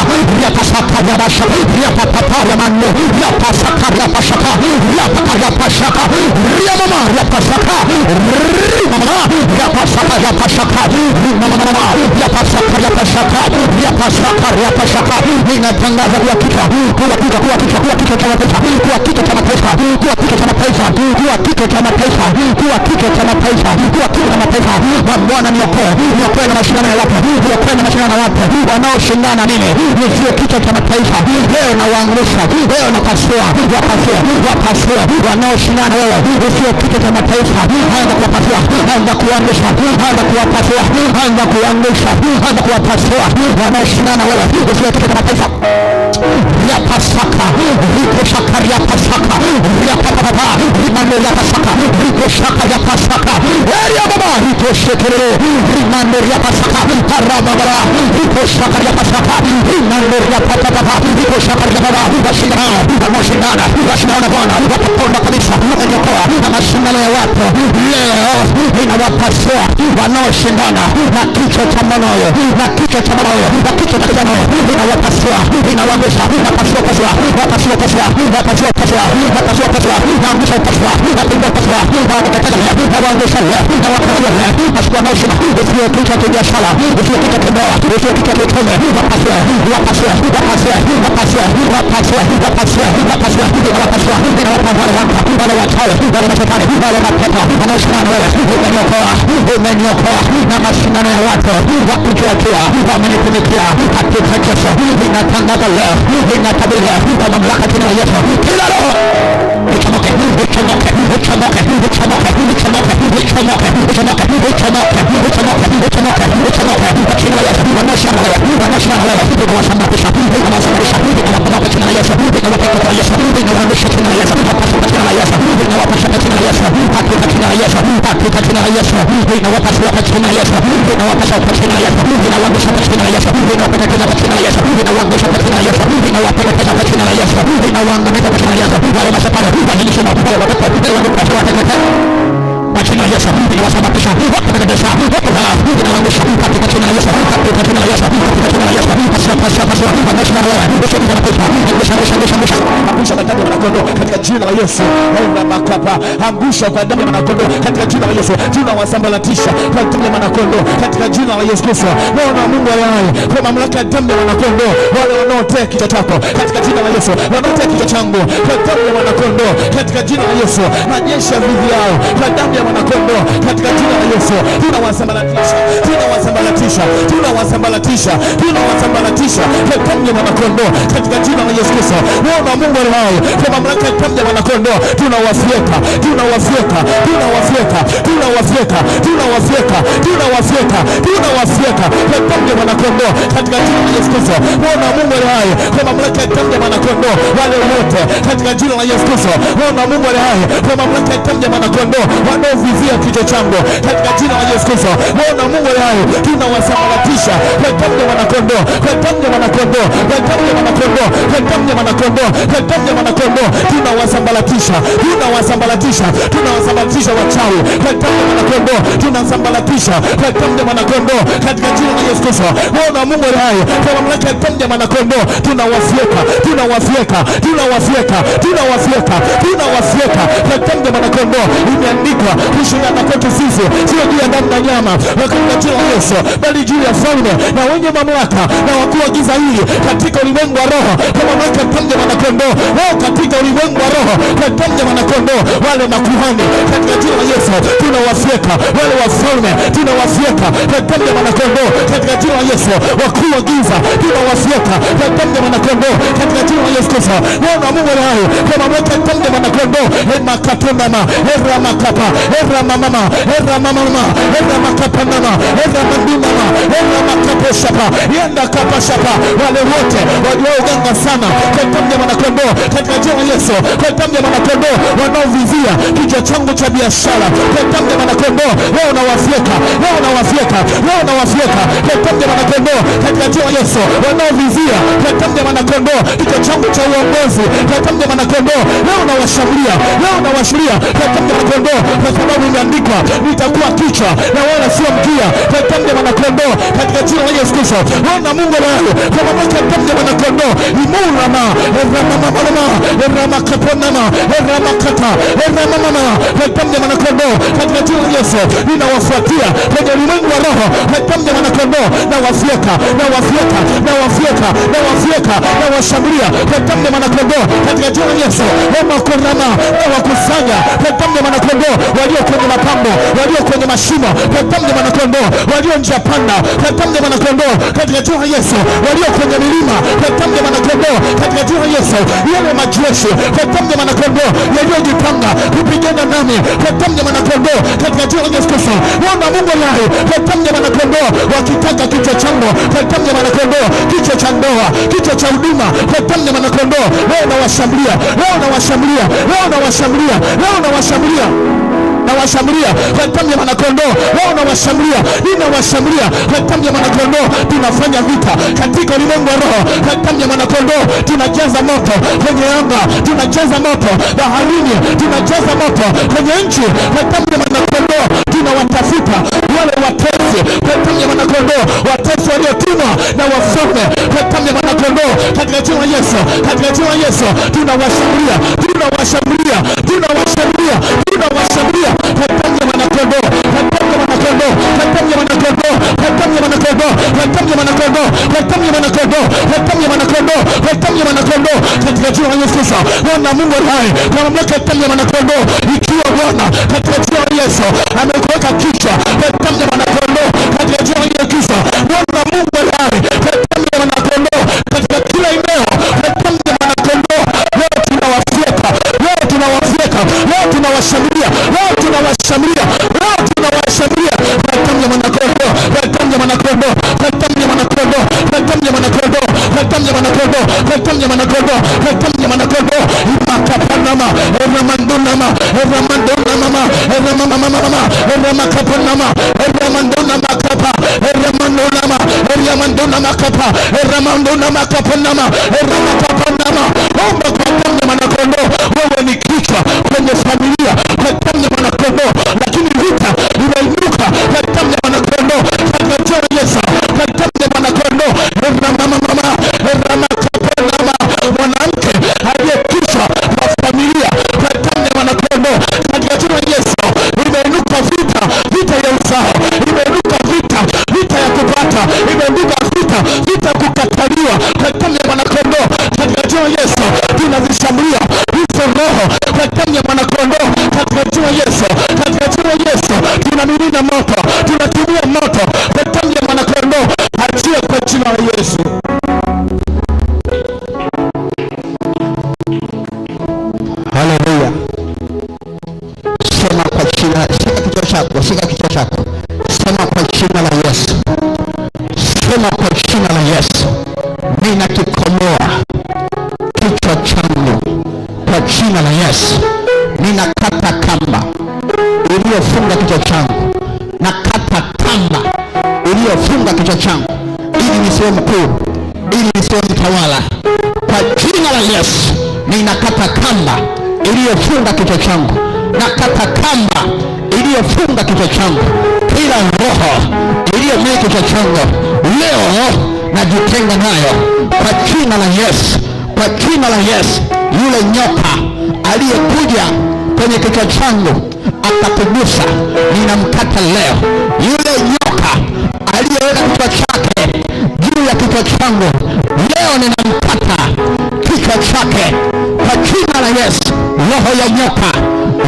Ninatangaza kuwa kichwa cha mataifa, kuwa kichwa cha mataifa, kuwa kichwa cha mataifa, kuwa kichwa cha mataifa, kuwa kichwa cha mataifa, kuwa kichwa cha mataifa. Bwana niokoe, niokoe na mashindano ya watu, niokoe na mashindano ya watu wanaoshindana mimi, nisiwe kichwa cha mataifa. Leo nawaangusha, leo napasua, wapasua wanaoshindana wewe, nisiwe kichwa cha mataifa. Anza kuwapasua, anza kuangusha, anza kuwapasua, anza kuangusha, anza kuwapasua wanaoshindana wewe, nisiwe kichwa cha mataifa. Yapasaka, rikoshaka, yapasaka, yapapapa, rimando yapasaka, rikoshaka, yapasaka, eria baba, rikoshekerero, rimando yapasaka, parababara, rikoshaka, yapasaka, rimando yapapapa, rikoshaka, yapapapa, washindana Bwana, wataponda kabisa, wanyokoa na mashindano ya watu. Leo inawapasua wanaoshindana na kichwa cha manoyo, na kichwa cha manoyo, na kichwa cha manoyo, inawapasua, inawangusha, napasua, pasua, napasua, pasua, napasua, pasua, napasua, pasua, naangusha, pasua, napinda, pasua, nawateketeza, nawangusha, nawapasua, pasua maisha, usiwe kichwa cha biashara, usiwe kichwa cha ndoa, usiwe kichwa cha uchumi, wapasua, wapasua, wapasua, wapasua, wapasua, wapasua, wapasua, inawapasua, inawapasua wale wachawi, wale mashetani, wale mapepo wanaoshindana wewe. Umeniokoa na mashindano ya watu wakujuajua, wamenitumikia katika Yesu. Ninatangaza leo, ninatabiri kwa mamlaka jina la Yesu, kila roho ichomoke, ichomoke, ichomoke, ichomoke, ichomoke, ichomoke, ichomoke, ichomoke, ichomoke, ichomoke, ichomoke kwa jina la Yesu. Wanashindana wewe, wanashindana wewe, inawasambaratisha, inawasambaratisha, inawapomoka jina la Yesu, inawapeka kwa Yesu, inawaangusha jina la Yesu, inawapasua jina la Yesu, inawapasua jina la Yesu, katika jina la Yesu, katika jina la Yesu, inawapasua kwa jina la Yesu, inawapasua kwa jina la Yesu, inawaangusha kwa jina la Yesu, inawapeka kwa jina la Yesu, inawaangusha kwa jina la Yesu, inawapeka kwa jina la Yesu, inawaangamiza kwa jina la Yesu. Wale mashetani wananisema wale watoto wanaopasua kwa jina la Yesu, inawasambaratisha, wakateketeza, inawaangusha katika jina la Yesu, katika jina la Yesu, katika jina la Yesu. Pasua, wanashindana wewe, usiwe kichwa, angusha kwa damu ya mwanakondoo katika jina la Yesu. Ona makapa, angusha kwa damu ya mwanakondoo katika jina la Yesu. Tunawasambaratisha kwa damu ya mwanakondoo katika jina la Yesu Kristo. Leo na Mungu aliye kwa mamlaka ya damu ya mwanakondoo, wale wanaotea kichwa chako katika jina la Yesu, wanaotea kichwa changu kwa damu ya mwanakondoo katika jina la Yesu. Majeshi ya vivi yao kwa damu ya mwanakondoo katika jina la Yesu. Tunawasambaratisha, tunawasambaratisha, tunawasambaratisha, tunawasambaratisha kwa damu ya mwanakondoo katika jina la Yesu Kristo. Leo na Mungu aliye kwa mamlaka ya damu ya mwanakondoo, tunawafyeka, tunawafyeka, tunawafyeka, tunawafyeka, tunawafyeka, tunawafyeka, tunawafyeka kwa damu ya mwanakondoo katika jina la Yesu Kristo. Leo na Mungu aliye kwa mamlaka ya damu ya mwanakondoo, wale wote katika jina la Yesu Kristo. Leo na Mungu aliye kwa mamlaka ya damu ya mwanakondoo, wanaovizia kichwa changu katika jina la Yesu Kristo. Leo na Mungu aliye tunawasambaratisha kwa damu ya mwanakondoo, kwa damu ya mwanakondoo, kwa damu ya mwanakondoo, kwa damu ya mwanakondoo, kwa damu ya mwanakondoo, tunawasambaratisha, tunawasambaratisha, tunawasambaratisha wachawi kwa damu ya mwanakondoo, tunasambaratisha kwa damu ya mwanakondoo katika jina la Yesu Kristo. Leo na Mungu aliye kwa mamlaka ya damu ya mwanakondoo, tunawafyeka, tunawafyeka, tunawafyeka, tunawafyeka, tunawafyeka kwa damu ya mwanakondoo. Imeandikwa kushindana kwetu sisi sio juu ya damu na nyama, katika jina la Yesu, bali juu ya falme na wenye mamlaka na wakuu wa giza hili katika ulimwengu wa roho, kwa mamlaka ya damu ya mwanakondoo. Leo katika ulimwengu wa roho kwa damu ya mwanakondoo, wale makuhani katika jina la Yesu tunawafyeka, wale wafalme tunawafyeka kwa damu ya mwanakondoo katika jina la Yesu, wakuu wa giza tunawafyeka kwa damu ya mwanakondoo katika jina la Yesu Kristo. Leo na Mungu aliye kwa mamlaka ya damu ya mwanakondoo, makatundama era makapa era mama era mama era makapa mama era mandima era makapo shapa yenda kapa shapa, wale wote walioganga sana kwa damu ya mwanakondoo katika jina la Yesu, kwa damu ya mwanakondoo, wanaovizia kichwa changu cha biashara kwa damu ya mwanakondoo, leo nawafyeka, leo nawafyeka, leo nawafyeka kwa damu ya mwanakondoo katika jina la Yesu, wanaovizia kwa damu ya mwanakondoo kichwa changu cha uongozi kwa damu ya mwanakondoo, leo nawashambulia, leo nawashuria kwa damu ya mwanakondoo, kwa sababu imeandikwa nitakuwa kichwa na wala sio mkia kwa damu ya mwanakondoo katika jina la Yesu Kristo. Leo na Mungu leo kwa mamlaka ya damu ya mwanakondoo imurama eramamama eramakeponama eramakata eramamama damu ya mwanakondoo katika jina la Yesu ninawafuatia kwenye ulimwengu wa roho. Damu ya mwanakondoo nawafyeka nawashambulia damu ya mwanakondoo katika jina la Yesu. Emakorama nawakusanya damu ya mwanakondoo walio kwenye mapango, walio kwenye mashimo, damu ya mwanakondoo walio njia panda, damu ya mwanakondoo katika jina la Yesu, walio kwenye milima, damu ya mwanakondoo katika jina la Yesu, yale majeshi damu ya mwanakondoo yaliyojipanga kupigana nami, damu ya mwanakondoo katika jina la Yesu Kristo. Wana Mungu lai, damu ya mwanakondoo wakitaka kichwa changu, damu ya mwanakondoo kichwa cha ndoa, kichwa cha huduma, damu ya mwanakondoo leo nawashambulia, nawashambulia damu ya mwanakondoo leo nawashambulia, ninawashambulia damu ya mwanakondoo. Tunafanya vita katika ulimwengu wa roho, damu ya mwanakondoo tunajaza moto kwenye anga, tunajaza moto baharini, tunajaza moto kwenye nchi, damu ya mwanakondoo tunawatafuta wale watesi, damu ya mwanakondoo, watesi waliotumwa na wafalme, damu ya mwanakondoo katika jina la Yesu, katika jina la Yesu tunawashambulia damu ya mwanakondoo, damu ya mwanakondoo, damu ya mwanakondoo, damu ya mwanakondoo, damu ya mwanakondoo, damu ya mwanakondoo, damu ya mwanakondoo, damu ya mwanakondoo katika jina la Yesu. Bwana Mungu hai, kwa mamlaka ya damu ya mwanakondoo, ikiwa Bwana katika jina la Yesu amekuweka kichwa damu ya mwanakondoo katika jina la Yesu. Bwana Mungu hai, damu ya mwanakondoo katika kila eneo, damu ya mwanakondoo leo tunawafyeka, leo tunawashambulia, damu ya mwanakondoo, damu ya mwanakondoo, damu ya mwanakondoo, damu ya mwanakondoo, damu ya mwanakondoo, damu ya mwanakondoo, damu ya mwanakondoo, imakapanama eramandonama eramandonama eramamamama eramakapanama eramandonama kapa eramandonama eramandonama kapa eramandonama kapanama eramakapanama. Omba kwa damu ya mwanakondoo. Wewe ni kichwa kwenye familia kwa damu ya mwanakondoo, lakini vita inainuka kwa damu ya mwanakondoo katika jina la Yesu, kwa damu ya mwanakondoo eramamamama eramakapanama. Mwanamke aliyekishwa kwa familia kwa damu ya mwanakondoo katika jina la Yesu, imeinuka vita ya uzao, imeinuka vita ya kupata, imeinuka vita kukataliwa kwa damu ya mwanakondoo katika jina la Yesu. Tunazishambulia hizo roho kwa damu ya mwanakondoo katika jina la Yesu, katika jina la Yesu. Tunamimina moto, tunatumia moto kwa damu ya mwanakondoo, achia kwa jina la Yesu. Haleluya. Sema kwa jina, shika kichwa chako, sema kwa jina la Yesu, sema kwa jina la Yesu, ninakikomoa kichwa changu kwa jina la Yesu. Ninakata kamba iliyofunga kichwa changu, nakata kamba iliyofunga kichwa changu ili nisiwe mkuu, ili nisiwe mtawala kwa jina la Yesu. Ninakata kamba iliyofunga kichwa changu, nakata kamba iliyofunga kichwa changu. Kila roho iliyomiliki kichwa changu leo najitenga nayo kwa jina la Yesu, kwa jina la Yesu. Yule nyoka aliyekuja kwenye kichwa changu akakugusa, ninamkata leo. Yule nyoka aliyeweka kichwa chake juu ya kichwa changu leo ninamkata kichwa chake kwa jina la Yesu. Roho ya nyoka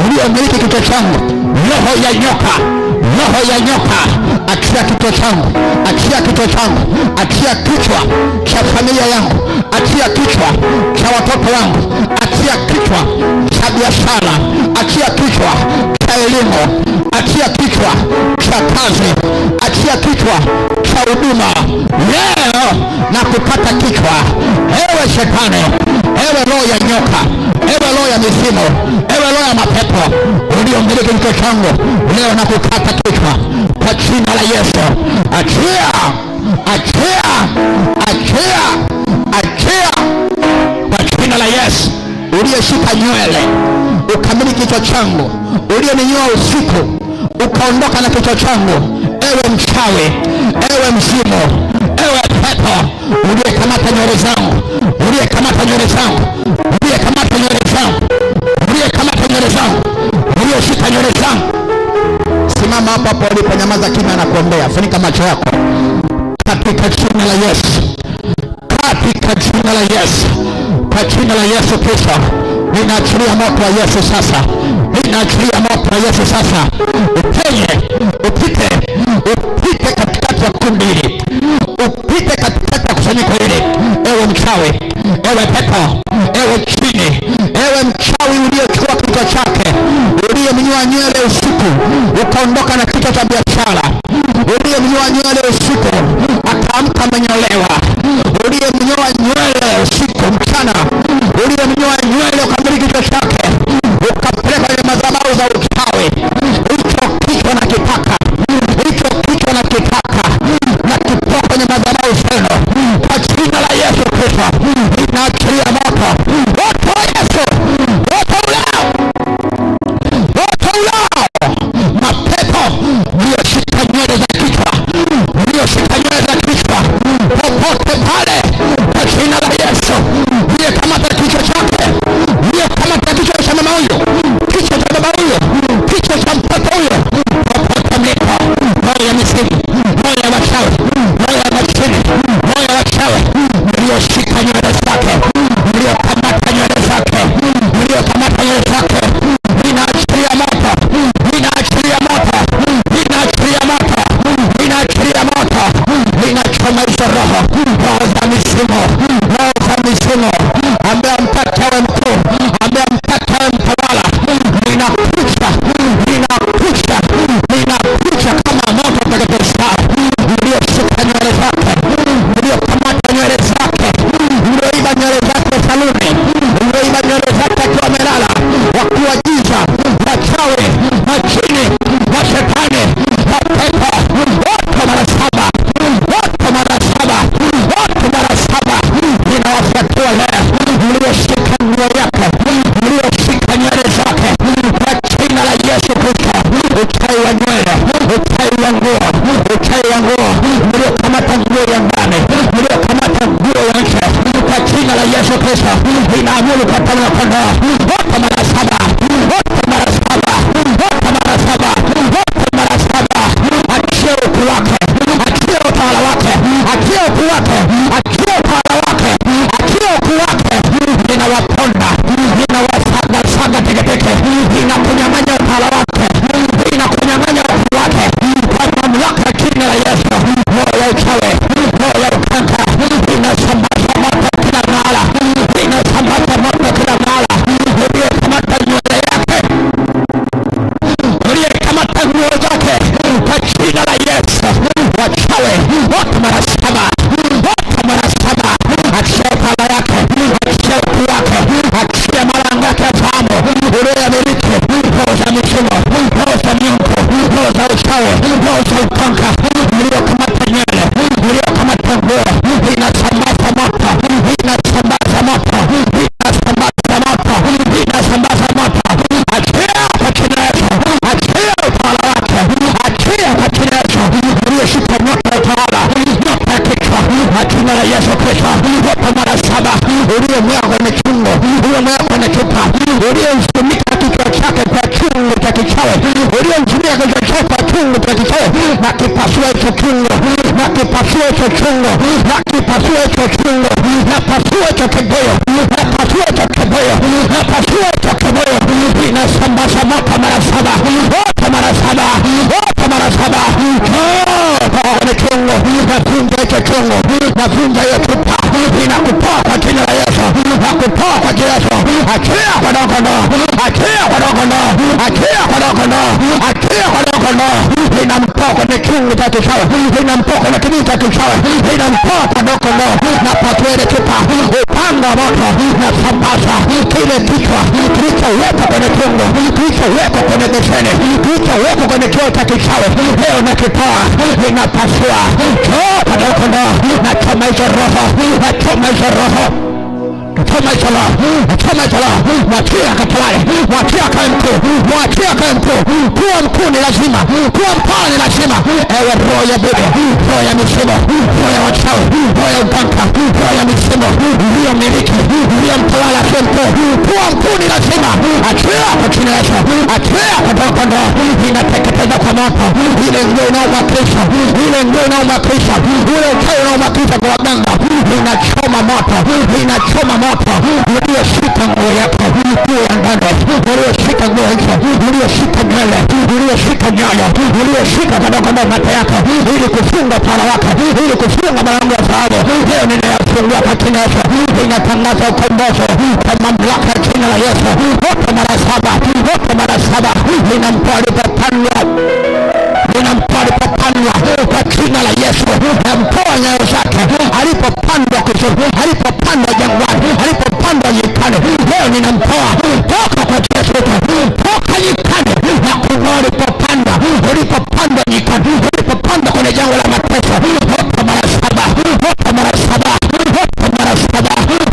uliyomiliki kichwa changu, roho ya nyoka, achia kichwa changu, achia kichwa changu, achia kichwa cha familia yangu, achia kichwa cha watoto wangu, achia kichwa cha biashara, achia kichwa cha elimu, achia kichwa cha kazi, achia kichwa cha huduma leo na kukata kichwa. Ewe shetani, ewe roho ya nyoka, ewe roho ya mizimu, ewe roho ya mapepo uliyomiliki kichwa changu leo na kukata kichwa kwa jina la Yesu. Achia kwa jina la Yesu. Uliyeshika nywele ukamiliki kichwa changu, uliyeninyoa usiku ukaondoka na kichwa changu, ewe mchawi, ewe mzimu, ewe pepo uliyekamata nywele zangu, uliyekamata nywele zangu, uliyekamata nywele zangu, uliyekamata nywele zangu, uliyeshika nywele zangu. Simama hapo hapo ulipo, nyamaza kimya na kuombea. Funika macho yako katika jina la Yesu, katika jina la Yesu, kwa jina la Yesu Kristo. Ninaachilia moto wa Yesu sasa, ninaachilia moto wa Yesu sasa, upenye, upite katikati ya kundi hili, upite katikati ya kusanyiko hili. Ewe mchawi, ewe pepo, ewe chini, ewe mchawi uliyechukua kichwa chake, uliyemnyoa nywele usiku ukaondoka na kichwa cha biashara, uliyemnyoa nywele usiku akaamka amenyolewa, uliyemnyoa nywele usiku mchana, uliyemnyoa nywele ukamiliki kichwa chake ukapeleka kwenye madhabahu za uchawi, hicho kichwa na kitaka, hicho kichwa na kitaka na kipoa kwenye madhabahu zenu kwa jina la Yesu Kristo. Inaachilia moto, moto wa Yesu, moto ulao, moto ulao. Mapepo mlioshika nywele za kichwa, mlioshika nywele za kichwa popote pale kwa jina la Yesu, mliyekamata kichwa chake, mliyekamata kichwa cha mama huyo, kichwa cha baba huyo, kichwa cha mtoto huyo, popote mlipo, moyo ya misiri, moyo ya wachawi, moyo ya majini, moyo ya wachawi, mlioshika nywele zake, mliokamata nywele zake, mliokamata nywele zake, ninaachilia moto, ninaachilia moto, ninaachilia moto, ninaachilia moto, ninachoma hizo roho, roho za misimu, roho za misimu, ambaye mtaka awe mkuu, ambaye mtaka awe mtawala, ninakucha, ninakucha, ninakucha kama moto uteketezao, mlioshika nywele zake, mliokamata nywele zake, mlioiba nywele zake saluni, mlioiba nywele zake akiwa amelala, wakiwa giza, wachawi, majini, mashetani, mapepo, wote mara saba, wote mara saba, wote mara saba, ninawafuatia leo, mlioshika nguo yake, mlioshika nywele zake kwa jina la Yesu Kristo. Uchawi wa nywele, uchawi wa nguo, uchawi wa nguo, mliokamata nguo ya ndani, mliokamata nguo ya nje kwa jina la Yesu Kristo, ninaamuru kwa damu ya kondoo, wote mara saba, wote mara saba, wote mara saba, wote mara saba. Achia ukuu wake, achia utawala wake, achia ukuu wake, achia utawala wake, achia ukuu wake. Ninawaponda, ninawasaga saga teketeke, ninakunyang'anya utawala wake, ninakunyang'anya ukuu wake kwa mamlaka ya jina la Yesu. Roho ya uchawi, roho ya ukanga, inasambaza moto kila mahala, inasambaza moto kila mahala. Uliyekamata nywele yake, uliyekamata nguo zake kwa jina la Yesu, wachawi wote mara saba, wote mara saba. Achia utawala yake, achia ukuu wake, achia malango yake ya fahamu uliyoyamiliki. Roho za mishimo, roho za miungu, roho za uchawi, roho za ukanga, mliokamata nywele, mliokamata nguo, inasambaza moto, inasambaza moto, inasambaza moto, inasambaza moto. Achia kwa jina la Yesu, achia utawala wake, achia kwa jina la Yesu. Mlioshika moto ya utawala, moto ya kichwa kwa jina la Yesu Kristo, wote mara saba. Uliyemweka kwenye chungu, uliyemweka kwenye chupa, uliyemfunika kichwa chake kwa chungu cha kichawi, uliyemfunika kichwa chake kwa chungu cha kichawi, na kipasua hicho chungu, na kipasua hicho chungu, na kipasua hicho chungu, na pasua hicho kibuyu, na pasua hicho kibuyu, na pasua hicho kibuyu. Inasambaza moto mara saba, wote mara saba, wote mara saba. Kwenye chungu, navunja hicho chungu, navunja hiyo chupa, inakutoa kwa jina la Yesu, nakutoa kwa jina la Yesu. Achia kwa kondoo, achia kwa kondoo, achia kwa kondoo, achia kwa kondoo. Inamtoa kwenye chungu cha kichawi, inamtoa kwenye kibuyu cha kichawi, inamtoa kwa kondoo, na patua ile chupa, upanga wa moto, na sambaza kile kichwa kilichowekwa kwenye chungu, kilichowekwa kwenye beseni, kilichowekwa kwenye kioo cha kichawi. Leo nakitoa, ninapasua kwa kondoo, na choma hizo roho, na choma hizo roho Choma choma, choma choma, mwachia katawale, mwachia kae mkuu, mwachia kae mkuu. Kuwa mkuu ni lazima, kuwa mpana ni lazima. Ewe roho ya bibi, roho ya misimu, roho ya wachawi, roho ya uganga, roho ya misimu, ndiyo miliki, ndiyo mtawala asiye mkuu. Kuwa mkuu ni lazima. Achia kwa jina la Yesu, achia kutoka kwa ndoa. Inateketeza kwa moto ile nguo inayomakisha, ile nguo inayomakisha, ule uchawi unaomakisha kwa waganga. Inachoma moto, inachoma moto. Ulioshika nguo yako, nguo ya ndani, ulioshika nguo hizo, ulioshika nywele, ulioshika nyayo, ulioshika kadogo mate yako, ili kufunga pala wako, ili kufunga malango ya dhahabu. Leo ninayafungua kwa jina la Yesu. Inatangaza ukombozi kwa mamlaka ya jina la Yesu. Wote mara 7, wote mara 7. Ninamtoa alipopandwa, ninamtoa alipopandwa kwa jina la Yesu. Namtoa nyayo zake alipopandwa kusudi, alipopandwa jangwani, alipopandwa nyikani. Leo ninamtoa toka kwa Yesu, toka nyikani na kung'oa ulipopandwa, ulipopandwa nyikani, ulipopandwa kwenye jangwa la mateso. Wote mara 7, wote mara 7, wote mara 7,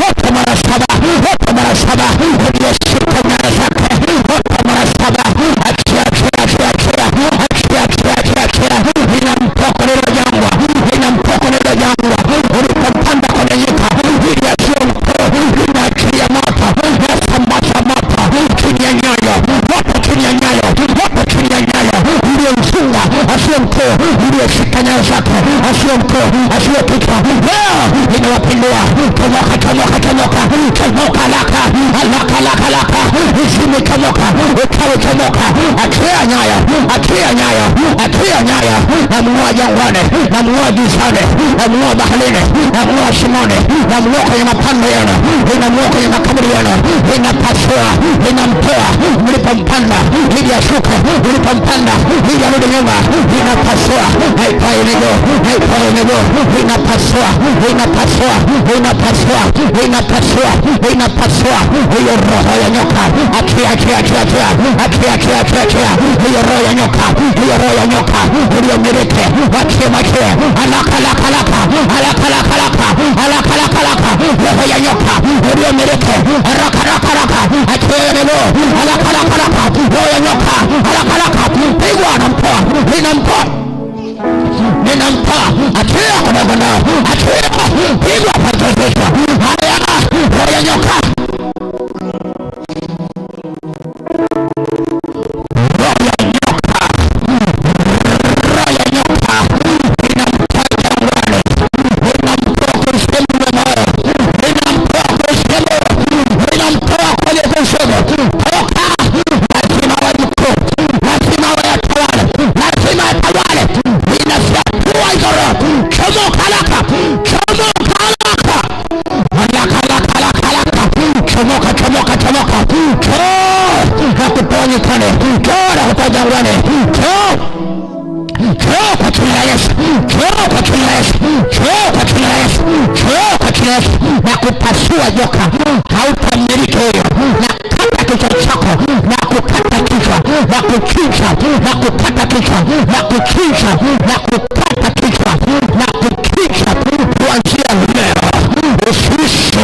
wote mara 7, wote mara 7. Ulioshika nyayo zake, wote mara 7. Achia, achia, achia, achia, achia, achia, achia, achia. Ninamtoa kwenye jangwa, ninamtoa kwenye jangwa. Ulipopanda kwenye nyika, ili asiye mkuu, ninaachilia moto, nasambaza moto chini ya nyayo, moto chini ya nyayo, moto chini ya nyayo. Uliyemfunga asiye mkuu, uliyeshika nyayo zake asiye mkuu, asiye kichwa, leo ninawapindua. Chomoka, chomoka, chomoka, chomoka laka, alaka, laka, laka. Izimi chomoka, uchawi chomoka. Achia nyayo, achia nyayo, achia nyayo. Namuua jangwani, namuua gizani, namuua baharini, namuua shimoni, namuua kwenye mapando yenu, namuua kwenye makaburi yenu. Ninapasua, ninamtoa mlipompanda ili ashuke, mlipompanda ili arudi nyuma. Ninapasua, haipai miguu, haipai miguu. Ninapasua, ninapasua, ninapasua, ninapasua, ninapasua hiyo roho ya nyoka. Achia, achia, achia, achia, achia, achia, achia, achia hiyo roho ya nyoka, hiyo roho ya nyoka uliyomiliki. Wachie, wachie, alaka, alaka, alaka, alaka, alaka, alaka, alaka, alaka, alaka, roho ya nyoka uliyomiliki. Alaka, alaka, alaka, achia miguu, alaka, alaka, alaka, roho ya nyoka, alaka, alaka. Pigwa, namtoa, ninamtoa, ninamtoa. Achia kwa nao, achia, pigwa patazesha. Haya, roho ya nyoka, na kupasua joka. Hautamiliki huyo. Na kata kichwa chako, na kukata kichwa, na kuchinja, na kukata kichwa, na kuchinja, na kukata kichwa, na kuchinja. Kuanzia leo usiishi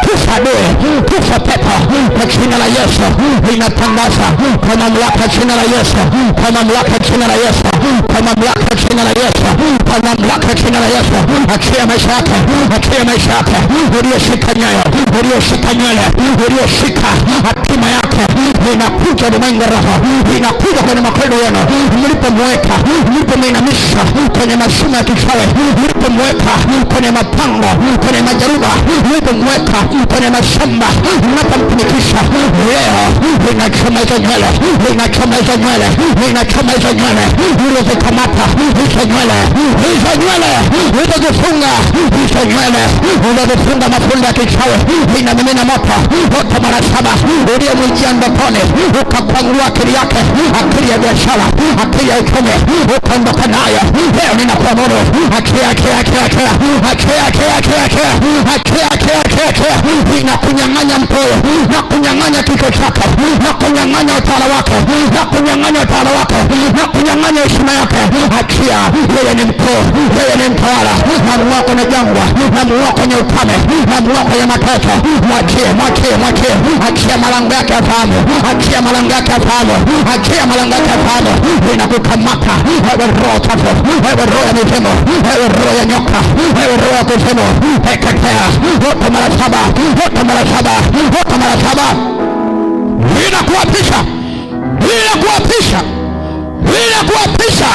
kufa doe, kufa pepo kwa jina la Yesu. Ninatangaza kwa mamlaka jina la Yesu, kwa mamlaka jina la Yesu, kwa mamlaka jina la Yesu, kwa mamlaka jina la Yesu. Achia maisha yake, achia maisha yake. Ulioshika nyayo, ulioshika nywele, ulioshika hatima yake. Ninakuja ulimwengu roho, ninakuja kwenye makondo yenu. Mlipomweka, mlipomwinamisha kwenye mashimo ya kichawi, mlipomweka kwenye mapango, kwenye majaruba, mlipomweka kwenye mashamba, mnapomtumikisha, leo ninachoma hizo nywele, ninachoma hizo nywele, ninachoma hizo nywele. Ulizokamata hizo nywele, hizo nywele, ulizozifunga hizo nywele, ulizozifunga mafundo ya kichawi, ninamimina moto wote mara 7. Uliyemwijia ndotoni ukakwangua akili yake, akili ya biashara, akili ya uchumi, ukaondoka nayo. Leo ninakuamuru, achia, achia, achia, achia, achia, achia, achia, achia, achia, achia, achia, kuletea, inakunyang'anya mtoyo, na kunyang'anya kichwa chako, na kunyang'anya utawala wake, na kunyang'anya utawala wake, na kunyang'anya heshima yake. Achia, yeye ni mkuu, yeye ni mtawala. Namuua kwenye jangwa, namuua kwenye ukame, namuua kwenye mateso. Mwachie, mwachie, mwachie. Achia malango yake ya fahamu, achia malango yake ya fahamu, achia malango yake ya fahamu. Inakukamata wewe roho chafu, wewe roho ya mizimu, wewe roho ya nyoka, wewe roho ya kuzimu. Teketea wote mara saba, wote mara saba, wote mara saba. Inakuapisha, inakuapisha, inakuapisha.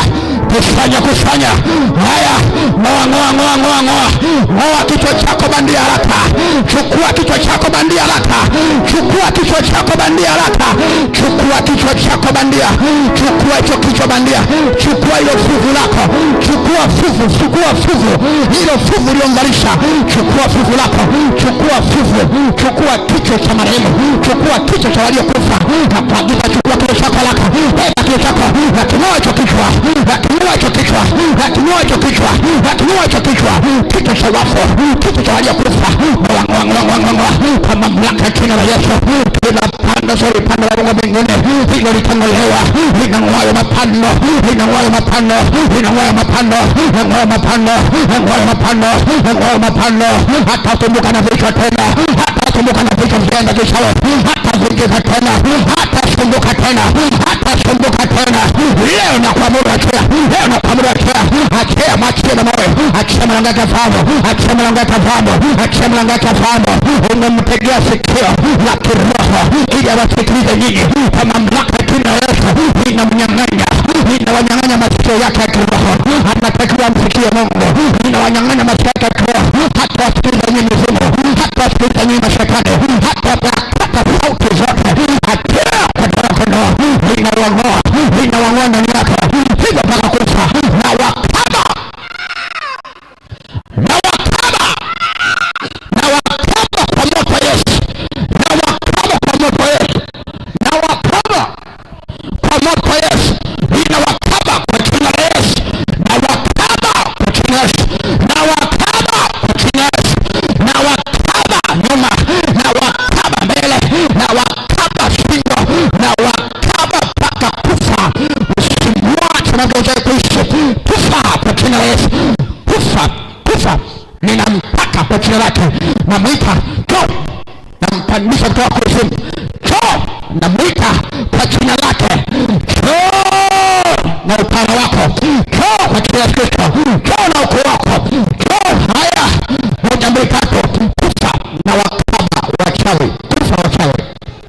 Kusanya, kusanya. Haya, ngoa, ngoa, ngoa, ngoa, ngoa. Ngoa kichwa chako bandia haraka. Chukua kichwa chako bandia haraka. Chukua kichwa chako bandia haraka. Chukua kichwa chako bandia. Chukua hicho kichwa bandia. Chukua hilo fuvu lako. Chukua fuvu, chukua fuvu. Hilo fuvu liombarisha. Chukua fuvu lako. Chukua fuvu. Chukua kichwa cha marehemu. Chukua kichwa cha waliokufa. Na kuagiza, chukua kichwa chako haraka. Weka kichwa chako. Na kinoa hicho kichwa. Na kinoa hicho kichwa. Na kinoa hicho kichwa. Na kinoa hicho kichwa. Kichwa cha wafu. Kichwa cha waliokufa. Kwa mamlaka ya jina la Yesu. Kila pando, sorry, pando la Mungu mbinguni. Hilo litangolewa. Linang'oa mapando. Linang'oa mapando. Linang'oa mapando. Linang'oa mapando. Linang'oa mapando. Linang'oa mapando. Hata tumbuka na vichwa tena. Hata tumbuka na vichwa vyenda kisawa. Hata vingiza tena. Hata sumbuka tena. Hata sumbuka tena. Leo na kuamuru achia. Leo na kuamuru achia. Achia, machia na moyo. Achia mlango yake fahamu. Achia mlango yake fahamu. Achia mlango yake fahamu. Unamtegea sikio la kiroho ili awasikilize nyinyi. Kwa mamlaka ya jina la Yesu ninamnyang'anya. Ninawanyang'anya masikio yake ya kiroho. Anatakiwa msikie Mungu. Ninawanyang'anya masikio yake ya kiroho. Hata wasikilize nyinyi mizimu. Hata wasikilize nyinyi mashetani. Hata sauti zote. Achia kwa jina la Yesu. Ninawang'oa. Ninawang'oa ndani yako. Hivyo mpaka kufa. Na wakaba. Na wakaba. Na wakaba kwa moto wa Yesu. Na wakaba kwa moto wa Yesu. Na wakaba kwa moto wa Yesu. Na wakaba kwa jina la Yesu. Na wakaba kwa jina la Yesu. Na wakaba kwa jina la Yesu. Na wakaba nyuma. Na wakaba mbele. Na wakaba shingo. Na wakaba mpaka kufa. Usimwache na ndoto kuishi. Kufa kwa jina la Yesu. Kufa, kufa. Ninampaka kwa jina lake. Namwita njoo. Nampandisha kutoka kuzimu. Njoo. Namwita kwa jina lake. Njoo na upana wako. Njoo kwa jina la Kristo. Njoo na ukoo wako. Njoo. Haya, moja, mbili, tatu. Kufa na wakaba wachawi. Kufa wachawi.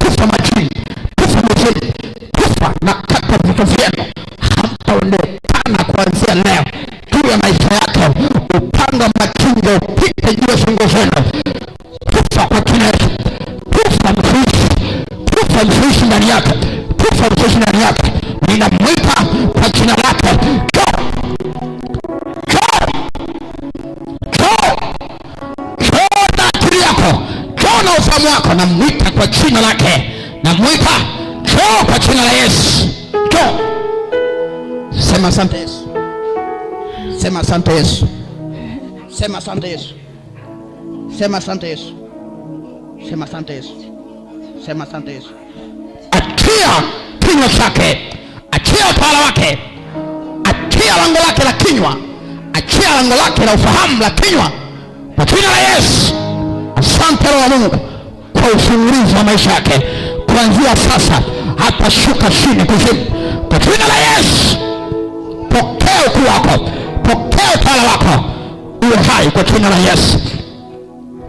Kufa majini. Kufa mizimu. Kufa na kata vitu vyenu. Hamtaonekana kuanzia leo juu ya maisha yako. Upanga machinga upite juu ya shingo zenu. Kufa kwa jina la Yesu. Kufa mfishi. Kufa mfishi ndani yake. Kufa mfishi ndani yake. Ninamwita kwa jina lake. Njoo. Njoo. Njoo. Njoo na akili yako. Njoo na ufahamu wako. Namwita kwa jina lake. Namwita. Njoo kwa jina la Yesu. Njoo. Sema asante Yesu. Sema asante Yesu. Sema asante Yesu. Sema asante Yesu. Sema asante Yesu. Sema asante Yesu. Achia kinywa chake. Achia utawala wake. Achia lango lake la kinywa. Achia lango lake la ufahamu la kinywa. Kwa jina la Yesu. Asante Roho wa Mungu kwa ufunguzi wa maisha yake. Kuanzia sasa hatashuka chini kuzimu. Kwa jina la Yesu. Pokea ukuu wako. Pokea utawala wako. Uwe hai kwa jina la Yesu.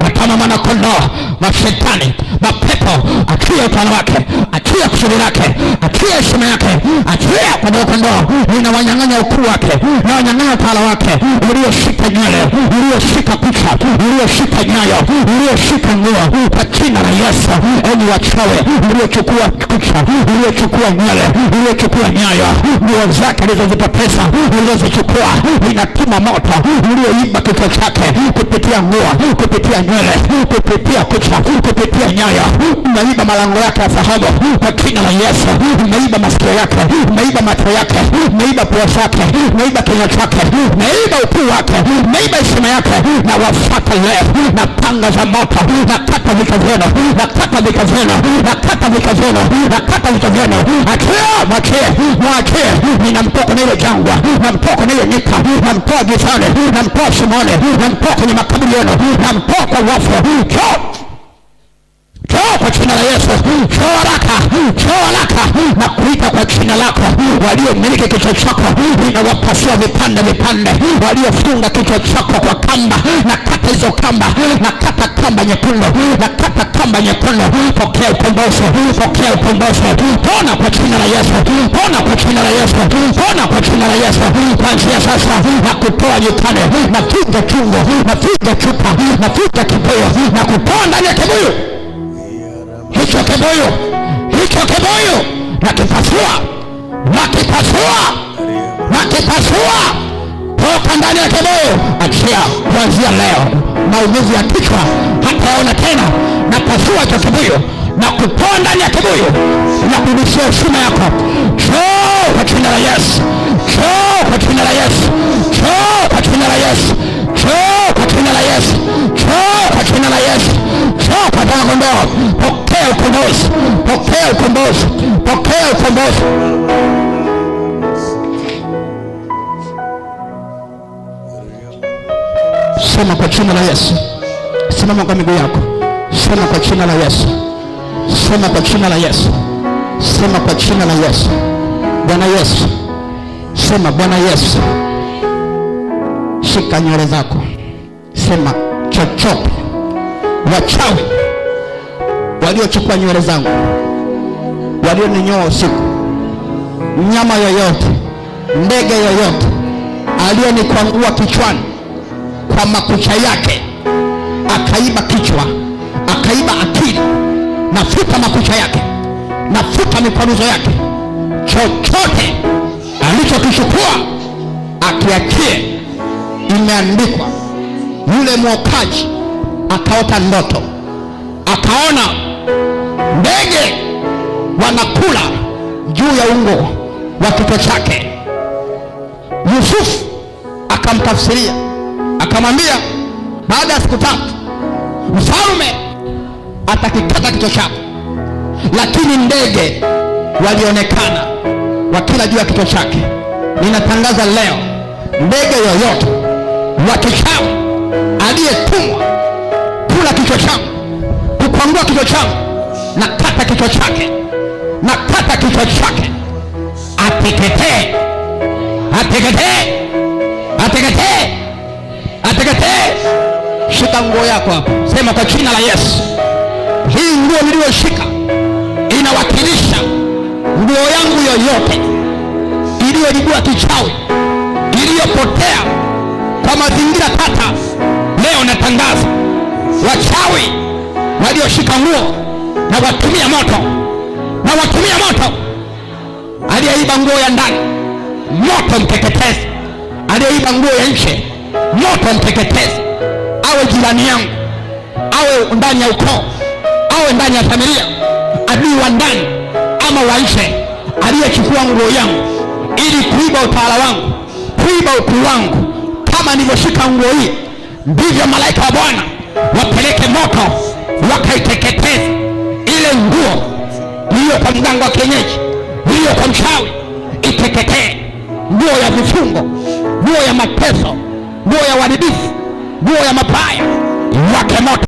Watama mwana kondoo, mashetani, mapepo, achia utawala wake, achia kusudi lake, achia heshima yake, achia kwa mwana kondoo. Ninawanyang'anya ukuu wake, ninawanyang'anya utawala wake. Ulioshika nywele, ulioshika kucha, ulioshika nyayo, ulioshika nguo, kwa jina la Yesu. Enyi wachawi, uliochukua kucha, uliochukua nywele, uliochukua nyayo, nguo zake ulizozipoteza, ulizozichukua, ninatuma moto. Ulioiba kichwa chake kupitia nguo, kupitia nywele, kupitia kucha, kupitia nyayo, unaiba malango yake ya fahamu, kwa jina la Yesu. Umeiba masikio yake, umeiba macho yake, umeiba pua zake, umeiba kinywa chake, umeiba ukuu wake, umeiba heshima yake, na wafuata leo na panga za moto, na kata vichwa vyenu, na kata vichwa vyenu, na kata vichwa vyenu, na kata vichwa vyenu. Mwachie. Ninamtoa kwenye ile jangwa, namtoa kwenye ile nyika, namtoa gizani, namtoa shimoni, namtoa kwenye makaburi yenu, namtoa kwa wafu. Njoo kwa jina la Yesu. Njoo haraka na kuita kwa jina lako. Waliomiliki kichwa chako ninawapasua vipande, waliofunga kichwa chako kwa kamba, na kata hizo kamba, na kata kamba nyekundu, na kata kamba nyekundu. Pokea ukombozi. Pona kwa jina la Yesu, pona kwa jina la Yesu, pona kwa jina la Yesu. Kuanzia sasa na kutoa nyikani, na vunja chungu, na vunja chupa, na vunja kibuyu, na kutoa ndani ya kibuyu hicho kibuyu, nakipasua toka ndani ya kibuyu. Achia kuanzia leo maumivu ya kichwa hataona tena. Napasua hicho kibuyu na kutoa ndani ya kibuyu, na kurudishia heshima yako. Njoo kwa jina la Yesu, njoo kwa jina la Yesu, njoo kwa jina la Yesu, njoo kwa jina la Yesu, njoo kwa jina la Yesu, njoo kwa damu ya kondoo. Pokea ukombozi, pokea ukombozi, pokea ukombozi. Sema kwa jina la Yesu. Simama kwa miguu yako. Sema kwa jina la Yesu. Sema kwa jina la Yesu. Sema kwa jina la Yesu. Bwana Yesu. Sema Bwana Yesu. Shika nywele zako. Sema chochote, wachawi waliochukua nywele zangu, walioninyoa usiku, mnyama yoyote, ndege yoyote aliyenikwangua kichwani kwa makucha yake, akaiba kichwa, akaiba akili, nafuta makucha yake, nafuta mikwaruzo yake. Chochote alichokichukua akiachie. Imeandikwa, yule mwokaji akaota ndoto, akaona ndege wanakula juu ya ungo wa kichwa chake. Yusufu akamtafsiria, akamwambia, baada ya siku 3 mfalme atakikata kichwa chako. Lakini ndege walionekana wakila juu ya kichwa chake. Ninatangaza leo, ndege yoyote wa kichawi aliyetumwa kula kichwa changu, kukwangua kichwa changu, na kata kichwa chake, na kata kichwa chake. Ateketee, ateketee, ateketee, ateketee. Shika nguo yako hapo. Sema kwa jina la Yesu. Hii nguo niliyoshika inawakilisha nguo yangu yoyote iliyoibua kichawi, iliyopotea kwa mazingira tata. Leo natangaza, wachawi walioshika nguo na watumia moto, na watumia moto. Aliyeiba nguo ya ndani, moto mteketeze. Aliyeiba nguo ya nje, moto mteketeze. Awe jirani yangu, awe ndani ya ukoo, awe ndani ya familia, adui wa ndani ama wa nje, aliyechukua nguo yangu ili kuiba utawala wangu, kuiba ukuu wangu, kama nilivyoshika nguo hii, ndivyo malaika wa Bwana wapeleke moto wakaiteketeze ile nguo. Hiyo kwa mganga wa kienyeji, hiyo kwa mchawi, iteketee. Nguo ya vifungo, nguo ya mateso, nguo ya uharibifu, nguo ya mabaya, wake moto.